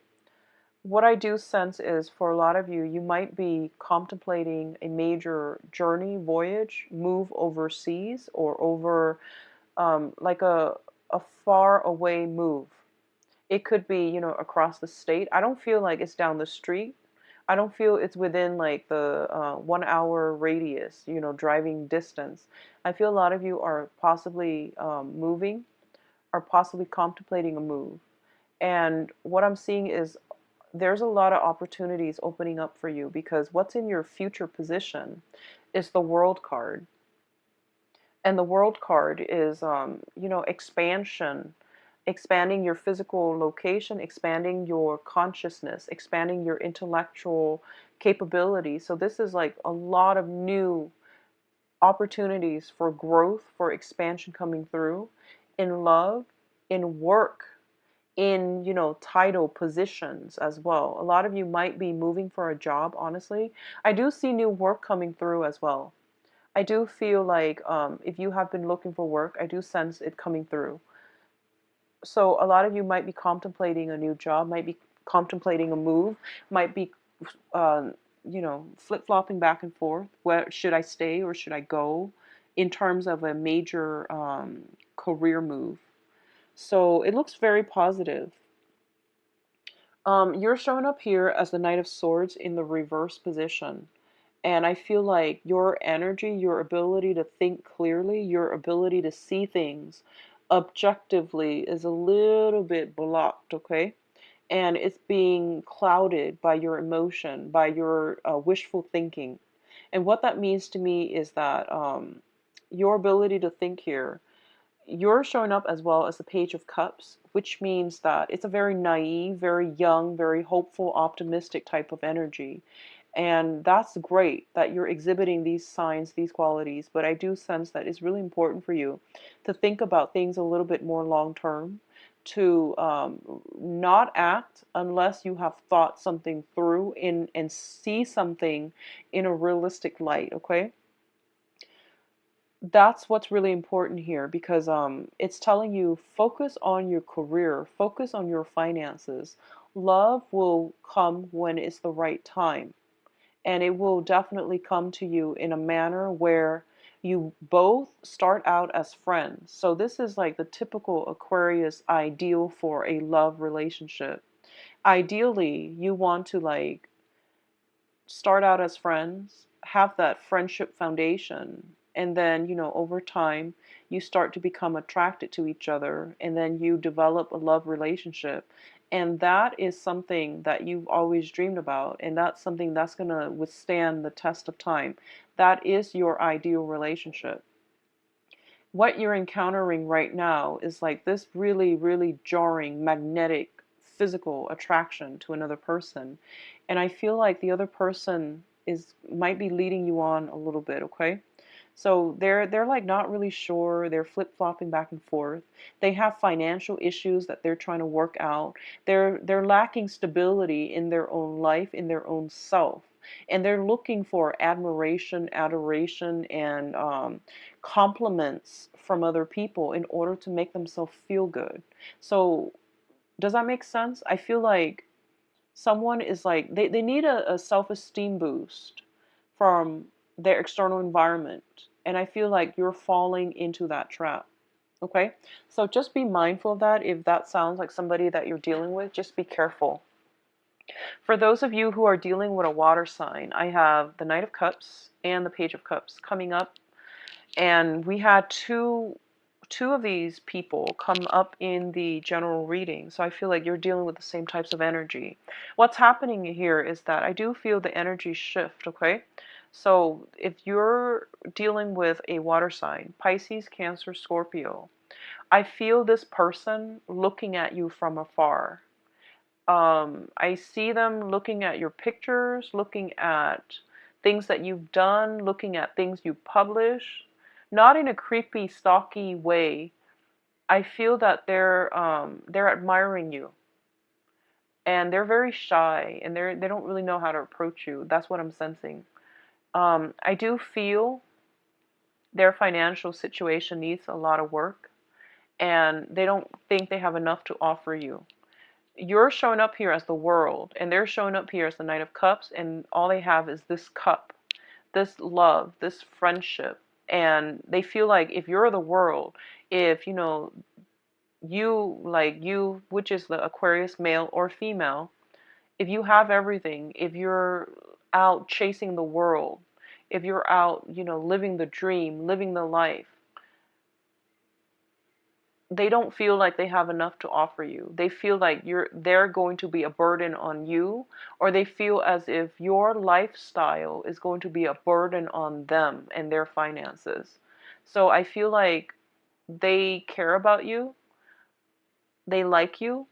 What I do sense is for a lot of you, you might be contemplating a major journey, voyage, move overseas, or over like a far away move. It could be, across the state. I don't feel like it's down the street. I don't feel it's within like the 1 hour radius, driving distance. I feel a lot of you are possibly moving, are possibly contemplating a move. And what I'm seeing is there's a lot of opportunities opening up for you, because what's in your future position is the World card. And the World card is, expansion, expanding your physical location, expanding your consciousness, expanding your intellectual capability. So this is like a lot of new opportunities for growth, for expansion coming through in love, in work, in, title positions as well. A lot of you might be moving for a job, honestly. I do see new work coming through as well. I do feel like if you have been looking for work, I do sense it coming through. So a lot of you might be contemplating a new job, might be contemplating a move, might be, flip-flopping back and forth. Where should I stay or should I go in terms of a major career move? So it looks very positive. You're showing up here as the Knight of Swords in the reverse position. And I feel like your energy, your ability to think clearly, your ability to see things objectively is a little bit blocked, okay? And it's being clouded by your emotion, by your wishful thinking. And what that means to me is that your ability to think here, you're showing up as well as the Page of Cups, which means that it's a very naive, very young, very hopeful, optimistic type of energy. And that's great that you're exhibiting these signs, these qualities. But I do sense that it's really important for you to think about things a little bit more long term, to not act unless you have thought something through and see something in a realistic light, okay? That's what's really important here because it's telling you focus on your career, focus on your finances. Love will come when it's the right time, and it will definitely come to you in a manner where you both start out as friends. So this is like the typical Aquarius ideal for a love relationship. Ideally, you want to like start out as friends, have that friendship foundation, and then, over time, you start to become attracted to each other, and then you develop a love relationship. And that is something that you've always dreamed about, and that's something that's going to withstand the test of time. That is your ideal relationship. What you're encountering right now is like this really, really jarring, magnetic, physical attraction to another person. And I feel like the other person is might be leading you on a little bit, okay? So they're like not really sure. They're flip-flopping back and forth. They have financial issues that they're trying to work out. They're lacking stability in their own life, in their own self. And they're looking for admiration, adoration, and compliments from other people in order to make themselves feel good. So does that make sense? I feel like someone is like they need a self-esteem boost from their external environment, and I feel like you're falling into that trap. Okay, so just be mindful of that. If that sounds like somebody that you're dealing with, just be careful. For those of you who are dealing with a water sign, I have the Knight of Cups and the Page of Cups coming up, and we had two of these people come up in the general reading. So I feel like you're dealing with the same types of energy. What's happening here is that I do feel the energy shift, okay? So if you're dealing with a water sign, Pisces, Cancer, Scorpio, I feel this person looking at you from afar. I see them looking at your pictures, looking at things that you've done, looking at things you publish, not in a creepy, stalky way. I feel that they're admiring you, and they're very shy, and they don't really know how to approach you. That's what I'm sensing. I do feel their financial situation needs a lot of work, and they don't think they have enough to offer you. You're showing up here as the world, and they're showing up here as the Knight of Cups, and all they have is this cup, this love, this friendship. And they feel like if you're the world, if you, like you, which is the Aquarius, male or female, if you have everything, if you're out chasing the world, if you're out, living the dream, living the life, they don't feel like they have enough to offer you. They feel like they're going to be a burden on you, or they feel as if your lifestyle is going to be a burden on them and their finances. So I feel like they care about you, they like you,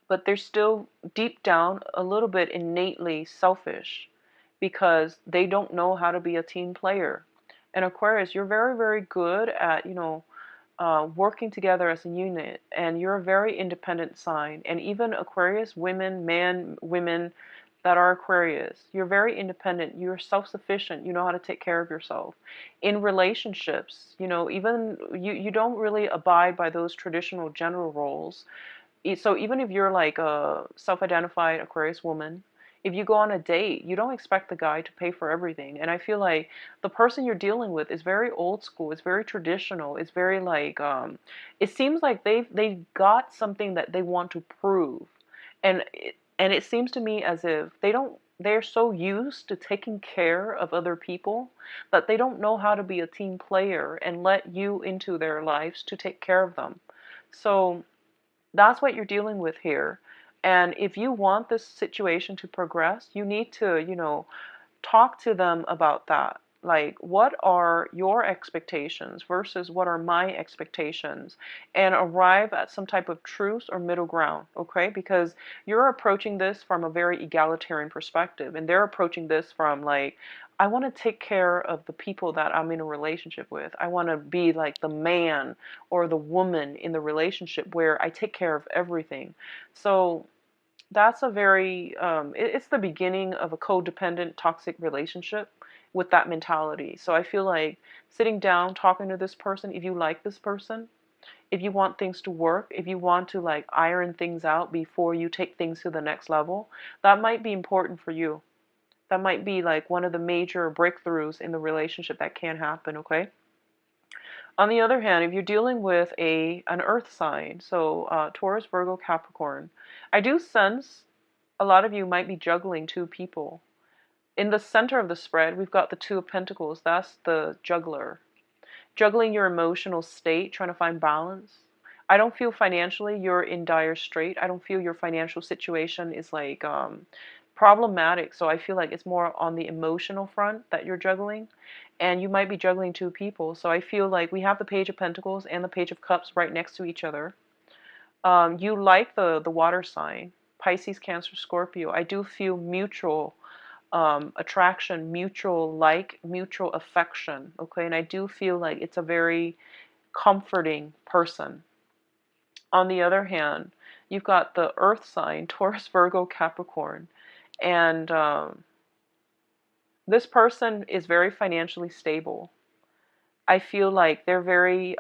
but they're still deep down a little bit innately selfish because they don't know how to be a team player. And Aquarius, you're very, very good at, working together as a unit, and you're a very independent sign. And even Aquarius women, men, women that are Aquarius, you're very independent, you're self-sufficient, you know how to take care of yourself. In relationships, even you don't really abide by those traditional gender roles. So even if you're like a self-identified Aquarius woman, if you go on a date, you don't expect the guy to pay for everything. And I feel like the person you're dealing with is very old school. It's very traditional. It's very like it seems like they've got something that they want to prove. And it seems to me as if they're so used to taking care of other people that they don't know how to be a team player and let you into their lives to take care of them. So that's what you're dealing with here. And if you want this situation to progress, you need to, talk to them about that. Like, what are your expectations versus what are my expectations? And arrive at some type of truce or middle ground, okay? Because you're approaching this from a very egalitarian perspective, and they're approaching this from like, I want to take care of the people that I'm in a relationship with. I want to be like the man or the woman in the relationship where I take care of everything. So that's a very it's the beginning of a codependent toxic relationship with that mentality. So I feel like sitting down, talking to this person, if you like this person, if you want things to work, if you want to like iron things out before you take things to the next level, that might be important for you. That might be like one of the major breakthroughs in the relationship that can happen, okay? On the other hand, if you're dealing with an earth sign, so Taurus, Virgo, Capricorn, I do sense a lot of you might be juggling two people. In the center of the spread, we've got the Two of Pentacles. That's the juggler. Juggling your emotional state, trying to find balance. I don't feel financially you're in dire strait. I don't feel your financial situation is like problematic. So I feel like it's more on the emotional front that you're juggling. And you might be juggling two people. So I feel like we have the Page of Pentacles and the Page of Cups right next to each other. You like the water sign, Pisces, Cancer, Scorpio. I do feel mutual attraction, mutual like, mutual affection. Okay, and I do feel like it's a very comforting person. On the other hand, you've got the Earth sign, Taurus, Virgo, Capricorn, and this person is very financially stable. I feel like they're very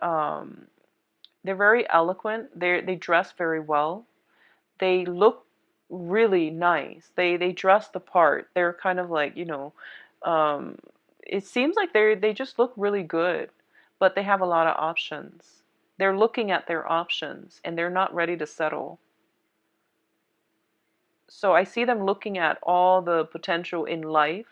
eloquent. They dress very well. They look really nice. They dress the part. They're kind of like, um, it seems like they just look really good, but they have a lot of options. They're looking at their options and they're not ready to settle. So I see them looking at all the potential in life.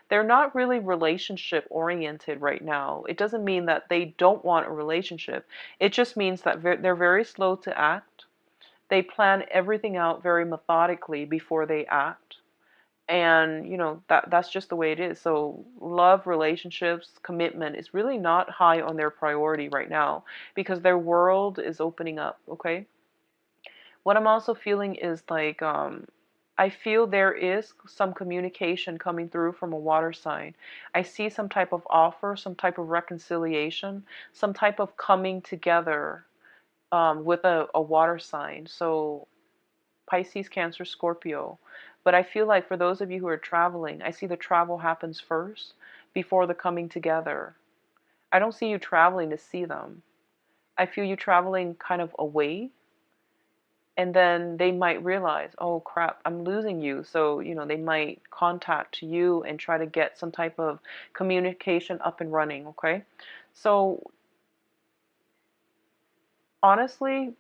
They're not really relationship oriented right now. It doesn't mean that they don't want a relationship. It just means that they're very slow to act. They plan everything out very methodically before they act. And that's just the way it is. So love, relationships, commitment is really not high on their priority right now because their world is opening up, okay? What I'm also feeling is like I feel there is some communication coming through from a water sign. I see some type of offer, some type of reconciliation, some type of coming together with a water sign. So Pisces, Cancer, Scorpio. But I feel like for those of you who are traveling, I see the travel happens first before the coming together. I don't see you traveling to see them. I feel you traveling kind of away, and then they might realize, oh crap, I'm losing you. So, they might contact you and try to get some type of communication up and running, okay? So, honestly,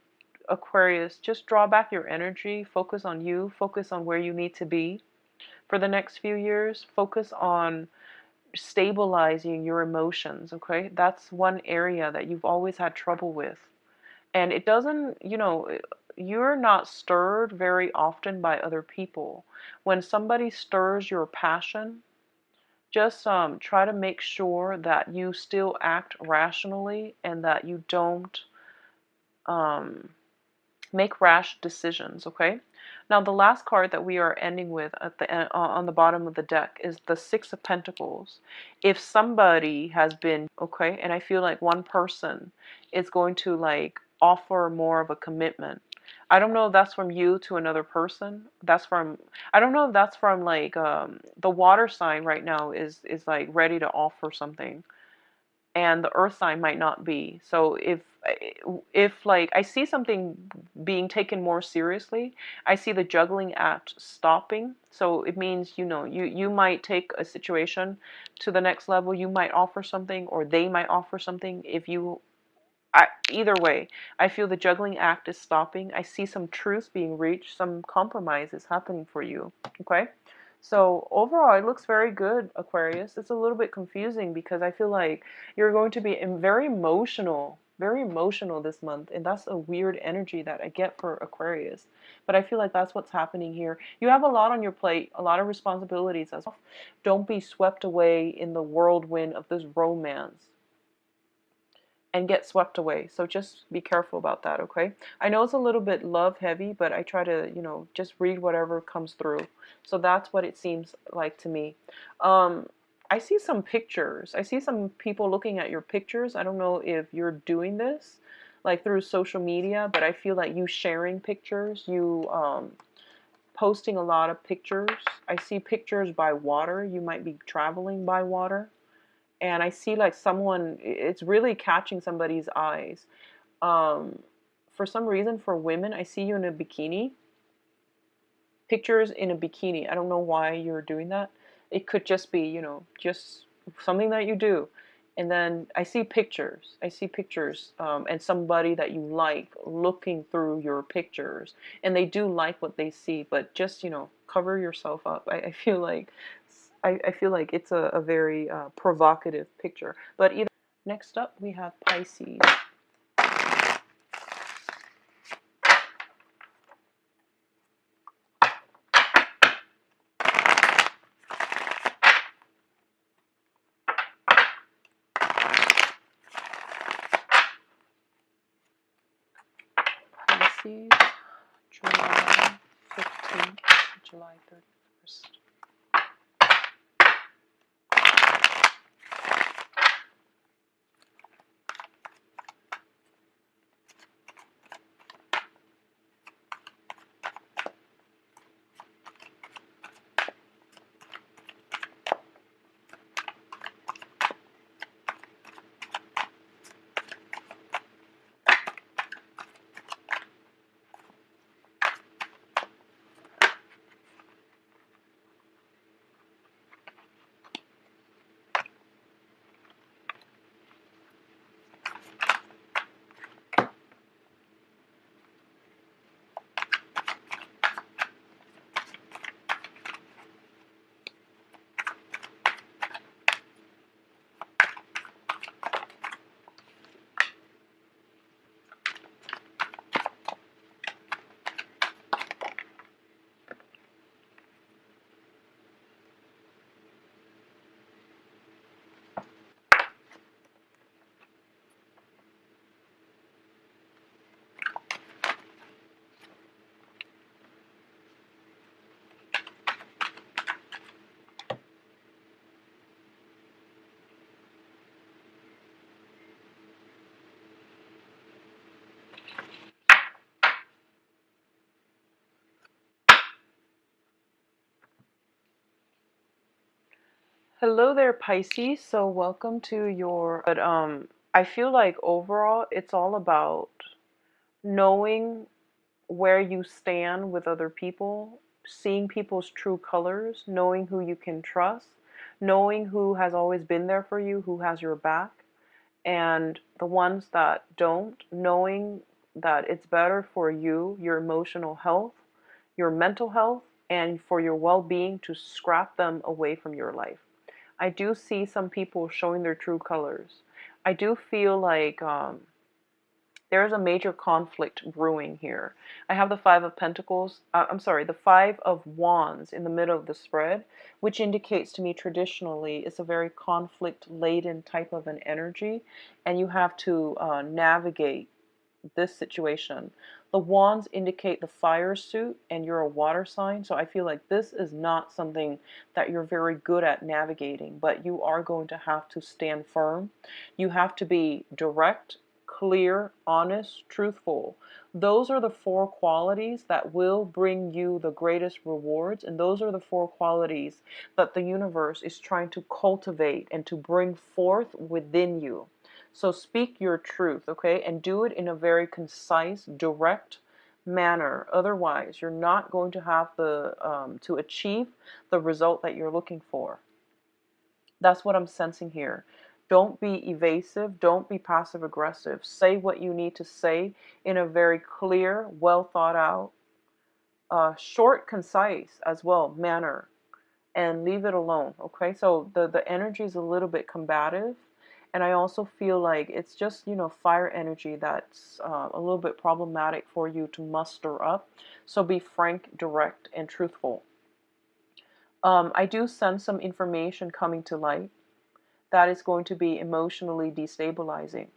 Aquarius, just draw back your energy, focus on you, focus on where you need to be for the next few years, focus on stabilizing your emotions, okay? That's one area that you've always had trouble with. And it doesn't, you're not stirred very often by other people. When somebody stirs your passion, just try to make sure that you still act rationally and that you don't um, make rash decisions, okay? Now, the last card that we are ending with at the on the bottom of the deck is the Six of Pentacles. If somebody has been, okay, and I feel like one person is going to like offer more of a commitment. I don't know if that's from you to another person. I don't know if that's from like the water sign right now is like ready to offer something and the earth sign might not be. So if like I see something being taken more seriously, I see the juggling act stopping. So it means you might take a situation to the next level. You might offer something or they might offer something if you Either way, I feel the juggling act is stopping. I see some truth being reached, some compromise is happening for you. Okay? So overall, it looks very good, Aquarius. It's a little bit confusing because I feel like you're going to be very emotional this month, and that's a weird energy that I get for Aquarius. But I feel like that's what's happening here. You have a lot on your plate, a lot of responsibilities as well. Don't be swept away in the whirlwind of this romance and get swept away. So just be careful about that, okay? I know it's a little bit love heavy, but I try to, just read whatever comes through. So that's what it seems like to me. I see some pictures. I see some people looking at your pictures. I don't know if you're doing this like through social media, but I feel like you sharing pictures, you posting a lot of pictures. I see pictures by water. You might be traveling by water, and I see like someone, it's really catching somebody's eyes. Um, for some reason, for women, I see you in a bikini, pictures in a bikini. I don't know why you're doing that. It could just be, just something that you do. And then I see pictures, and somebody that you like looking through your pictures, and they do like what they see, but just, cover yourself up. I feel like I feel like it's a very provocative picture. But either next up we have Pisces. Pisces, July 15th, July 31st. Hello there, Pisces. So welcome to your, but I feel like overall it's all about knowing where you stand with other people, seeing people's true colors, knowing who you can trust, knowing who has always been there for you, who has your back, and the ones that don't, knowing that it's better for you, your emotional health, your mental health, and for your well-being to scrap them away from your life. I do see some people showing their true colors. I do feel like there is a major conflict brewing here. I have the Five of Pentacles, I'm sorry, the Five of Wands in the middle of the spread, which indicates to me traditionally it's a very conflict-laden type of an energy, and you have to navigate this situation. The wands indicate the fire suit, and you're a water sign, so I feel like this is not something that you're very good at navigating, but you are going to have to stand firm. You have to be direct, clear, honest, truthful. Those are the four qualities that will bring you the greatest rewards, and those are the four qualities that the universe is trying to cultivate and to bring forth within you. So speak your truth, okay? And do it in a very concise, direct manner. Otherwise, you're not going to have to achieve the result that you're looking for. That's what I'm sensing here. Don't be evasive. Don't be passive aggressive. Say what you need to say in a very clear, well thought out, short, concise as well manner, and leave it alone. Okay, so the energy is a little bit combative, and I also feel like it's just, fire energy that's a little bit problematic for you to muster up. So be frank, direct, and truthful. I do sense some information coming to light that is going to be emotionally destabilizing.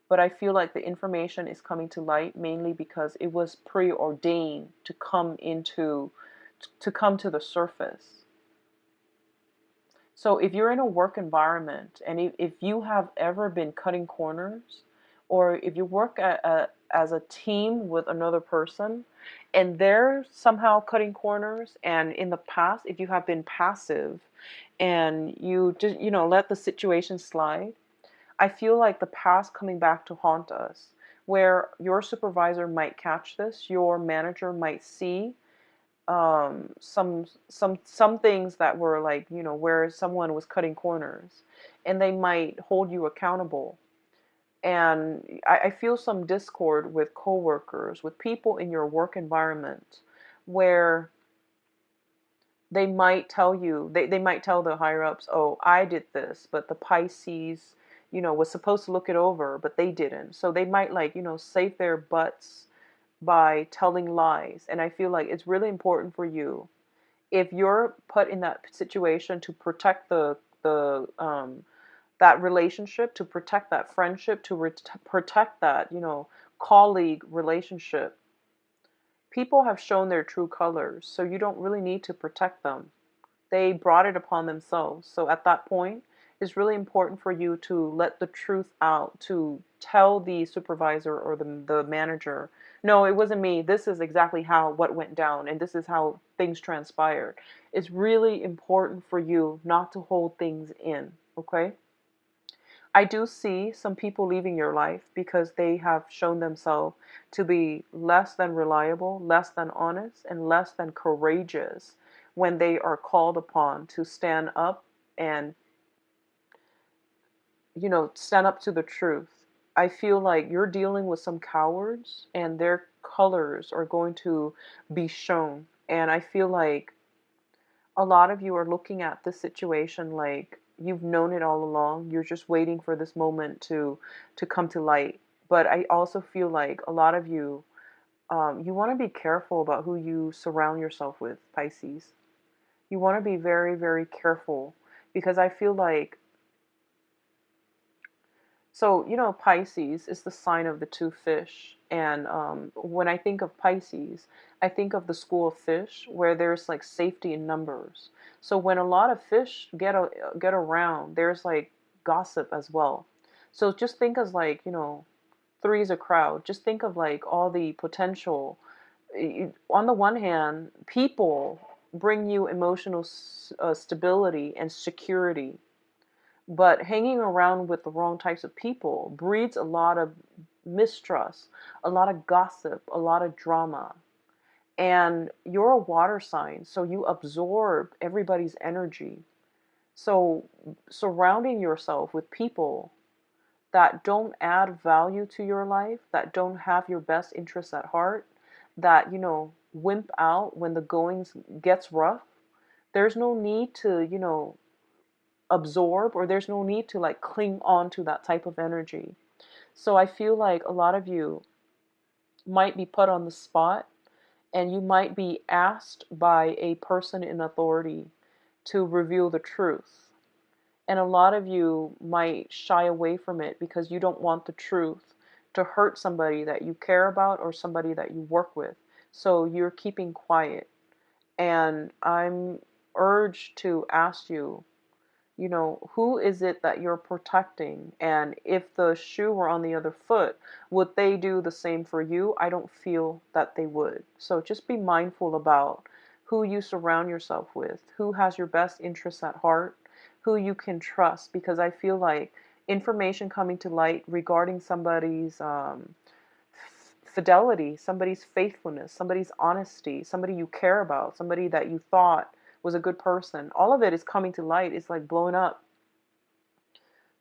But I feel like the information is coming to light mainly because it was preordained to come to the surface. So if you're in a work environment, and if you have ever been cutting corners, or if you work as a team with another person and they're somehow cutting corners, and in the past, if you have been passive and you just, let the situation slide, I feel like the past coming back to haunt us, where your supervisor might catch this, your manager might see some things that were like, where someone was cutting corners, and they might hold you accountable. And I feel some discord with coworkers, with people in your work environment, where they might tell you, they might tell the higher ups, oh, I did this, but the Pisces, was supposed to look it over, but they didn't. So they might, like, save their butts by telling lies. And I feel like it's really important for you, if you're put in that situation, to protect the that relationship, to protect that friendship, to protect that, colleague relationship. People have shown their true colors, so you don't really need to protect them. They brought it upon themselves. So at that point, it's really important for you to let the truth out, to tell the supervisor or the manager, no, it wasn't me. This is exactly what went down, and this is how things transpired. It's really important for you not to hold things in, okay? I do see some people leaving your life because they have shown themselves to be less than reliable, less than honest, and less than courageous when they are called upon to stand up and, stand up to the truth. I feel like you're dealing with some cowards, and their colors are going to be shown. And I feel like a lot of you are looking at this situation like you've known it all along. You're just waiting for this moment to come to light. But I also feel like a lot of you, you want to be careful about who you surround yourself with, Pisces. You want to be very, very careful, because I feel like, so, Pisces is the sign of the two fish. And when I think of Pisces, I think of the school of fish, where there's like safety in numbers. So when a lot of fish get around, there's like gossip as well. So just think as like, three is a crowd. Just think of like all the potential. On the one hand, people bring you emotional stability and security, but hanging around with the wrong types of people breeds a lot of mistrust, a lot of gossip, a lot of drama. And you're a water sign, so you absorb everybody's energy. So surrounding yourself with people that don't add value to your life, that don't have your best interests at heart, that, wimp out when the goings gets rough, there's no need to, absorb, or there's no need to like cling on to that type of energy. So I feel like a lot of you might be put on the spot, and you might be asked by a person in authority to reveal the truth. And a lot of you might shy away from it because you don't want the truth to hurt somebody that you care about or somebody that you work with. So you're keeping quiet. And I'm urged to ask you, who is it that you're protecting? And if the shoe were on the other foot, would they do the same for you? I don't feel that they would. So just be mindful about who you surround yourself with, who has your best interests at heart, who you can trust, because I feel like information coming to light regarding somebody's fidelity, somebody's faithfulness, somebody's honesty, somebody you care about, somebody that you thought was a good person. All of it is coming to light. It's like blowing up.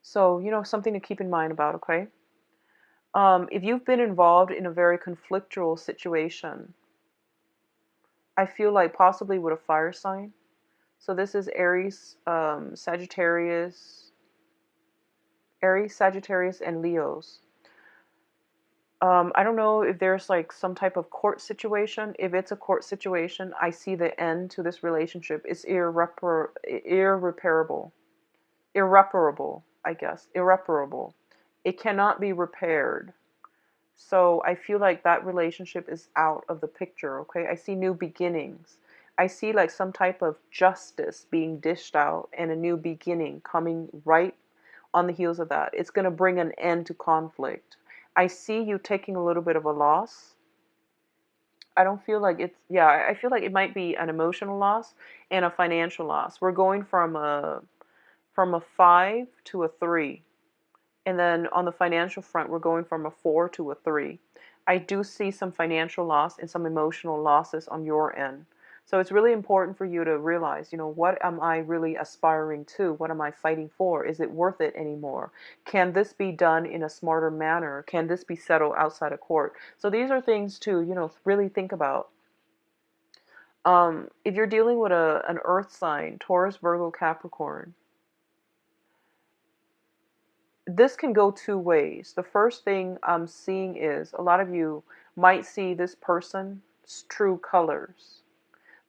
So, something to keep in mind about, okay? If you've been involved in a very conflictual situation, I feel like possibly with a fire sign. So this is Aries, Sagittarius, and Leos. I don't know if there's like some type of court situation. If it's a court situation, I see the end to this relationship. It's irreparable. Irreparable, I guess. Irreparable. It cannot be repaired. So I feel like that relationship is out of the picture, okay? I see new beginnings. I see like some type of justice being dished out and a new beginning coming right on the heels of that. It's going to bring an end to conflict. I see you taking a little bit of a loss. I don't feel like it's, yeah, I feel like it might be an emotional loss and a financial loss. We're going from a 5 to a 3. And then on the financial front, we're going from a 4 to a 3. I do see some financial loss and some emotional losses on your end. So it's really important for you to realize, what am I really aspiring to? What am I fighting for? Is it worth it anymore? Can this be done in a smarter manner? Can this be settled outside of court? So these are things to, really think about. If you're dealing with an earth sign, Taurus, Virgo, Capricorn, this can go two ways. The first thing I'm seeing is a lot of you might see this person's true colors.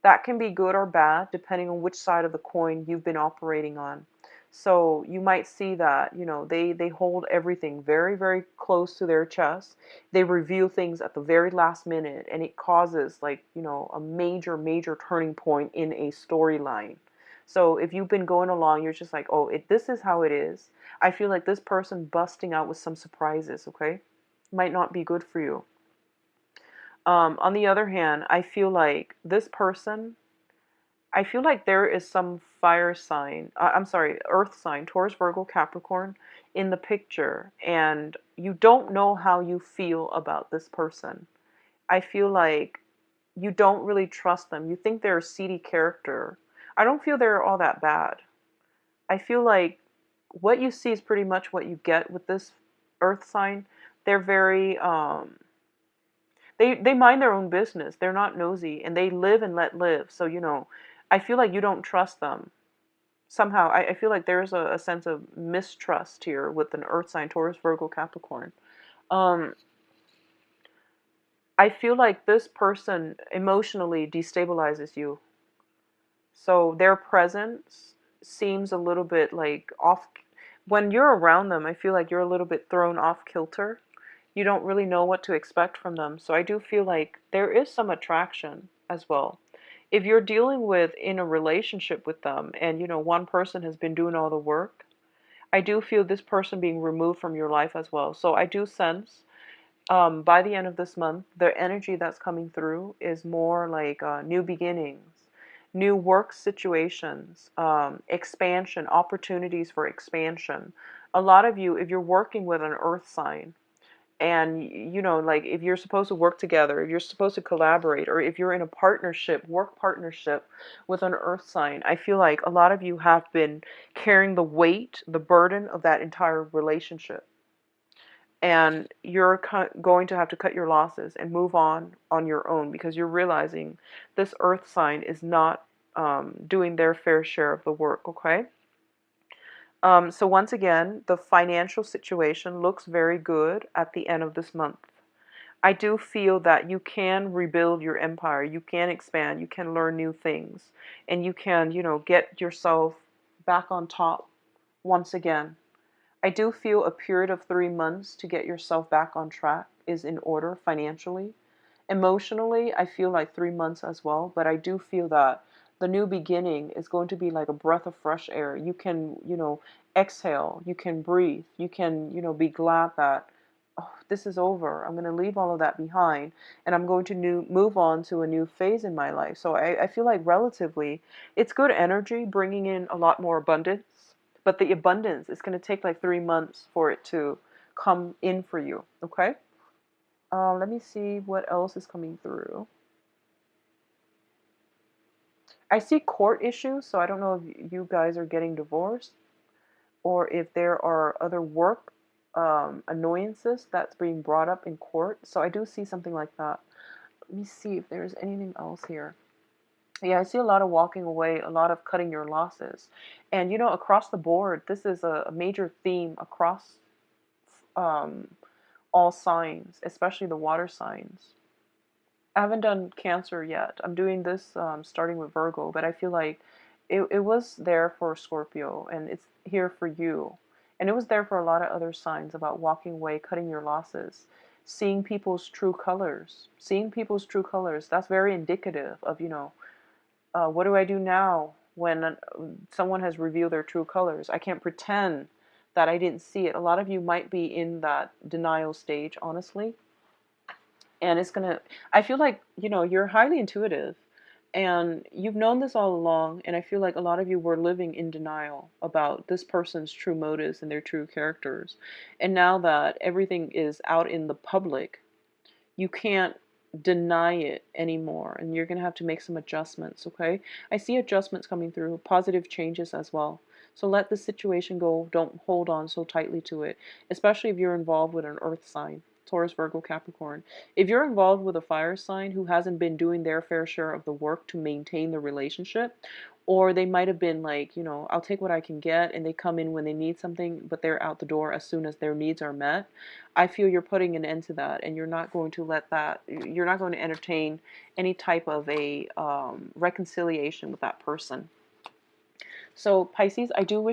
That can be good or bad depending on which side of the coin you've been operating on. So you might see that, they hold everything very, very close to their chest. They reveal things at the very last minute, and it causes like, a major, major turning point in a storyline. So if you've been going along, you're just like, oh, this is how it is. I feel like this person busting out with some surprises, okay? Might not be good for you. On the other hand, I feel like this person, I feel like there is some fire sign, I'm sorry, earth sign, Taurus, Virgo, Capricorn in the picture, and you don't know how you feel about this person. I feel like you don't really trust them. You think they're a seedy character. I don't feel they're all that bad. I feel like what you see is pretty much what you get with this earth sign. They're very they mind their own business. They're not nosy, and they live and let live. So, I feel like you don't trust them. Somehow, I feel like there's a sense of mistrust here with an earth sign, Taurus, Virgo, Capricorn. Um, I feel like this person emotionally destabilizes you. So their presence seems a little bit like off. When you're around them, I feel like you're a little bit thrown off kilter. You don't really know what to expect from them. So I do feel like there is some attraction as well. If you're dealing with in a relationship with them and one person has been doing all the work, I do feel this person being removed from your life as well. So I do sense by the end of this month, the energy that's coming through is more like new beginnings, new work situations, expansion, opportunities for expansion. A lot of you, if you're working with an earth sign, and like if you're supposed to work together, if you're supposed to collaborate, or if you're in a partnership, work partnership with an earth sign, I feel like a lot of you have been carrying the weight, the burden of that entire relationship, and you're going to have to cut your losses and move on your own because you're realizing this earth sign is not doing their fair share of the work, okay? So once again, the financial situation looks very good at the end of this month. I do feel that you can rebuild your empire, you can expand, you can learn new things, and you can, get yourself back on top once again. I do feel a period of 3 months to get yourself back on track is in order financially. Emotionally, I feel like 3 months as well, but I do feel that the new beginning is going to be like a breath of fresh air. You can, exhale, you can breathe, you can, be glad that, oh, this is over. I'm going to leave all of that behind and I'm going to move on to a new phase in my life. So I feel like relatively it's good energy bringing in a lot more abundance, but the abundance is going to take like 3 months for it to come in for you. Okay. Let me see what else is coming through. I see court issues, so I don't know if you guys are getting divorced. or if there are other work annoyances that's being brought up in court. So I do see something like that. Let me see if there's anything else here. Yeah, I see a lot of walking away, a lot of cutting your losses. And across the board, this is a major theme across um, all signs, especially the water signs. I haven't done Cancer yet. I'm doing this starting with Virgo, but I feel like it was there for Scorpio and it's here for you. And it was there for a lot of other signs about walking away, cutting your losses, seeing people's true colors. Seeing people's true colors, that's very indicative of, what do I do now when someone has revealed their true colors? I can't pretend that I didn't see it. A lot of you might be in that denial stage, honestly. And I feel like, you're highly intuitive and you've known this all along. And I feel like a lot of you were living in denial about this person's true motives and their true characters. And now that everything is out in the public, you can't deny it anymore, and you're going to have to make some adjustments. Okay, I see adjustments coming through, positive changes as well. So let the situation go. Don't hold on so tightly to it, especially if you're involved with an earth sign, Taurus, Virgo, Capricorn. If you're involved with a fire sign who hasn't been doing their fair share of the work to maintain the relationship, or they might have been like, I'll take what I can get, and they come in when they need something, but they're out the door as soon as their needs are met. I feel you're putting an end to that, and you're not going to you're not going to entertain any type of a reconciliation with that person. So Pisces, I do wish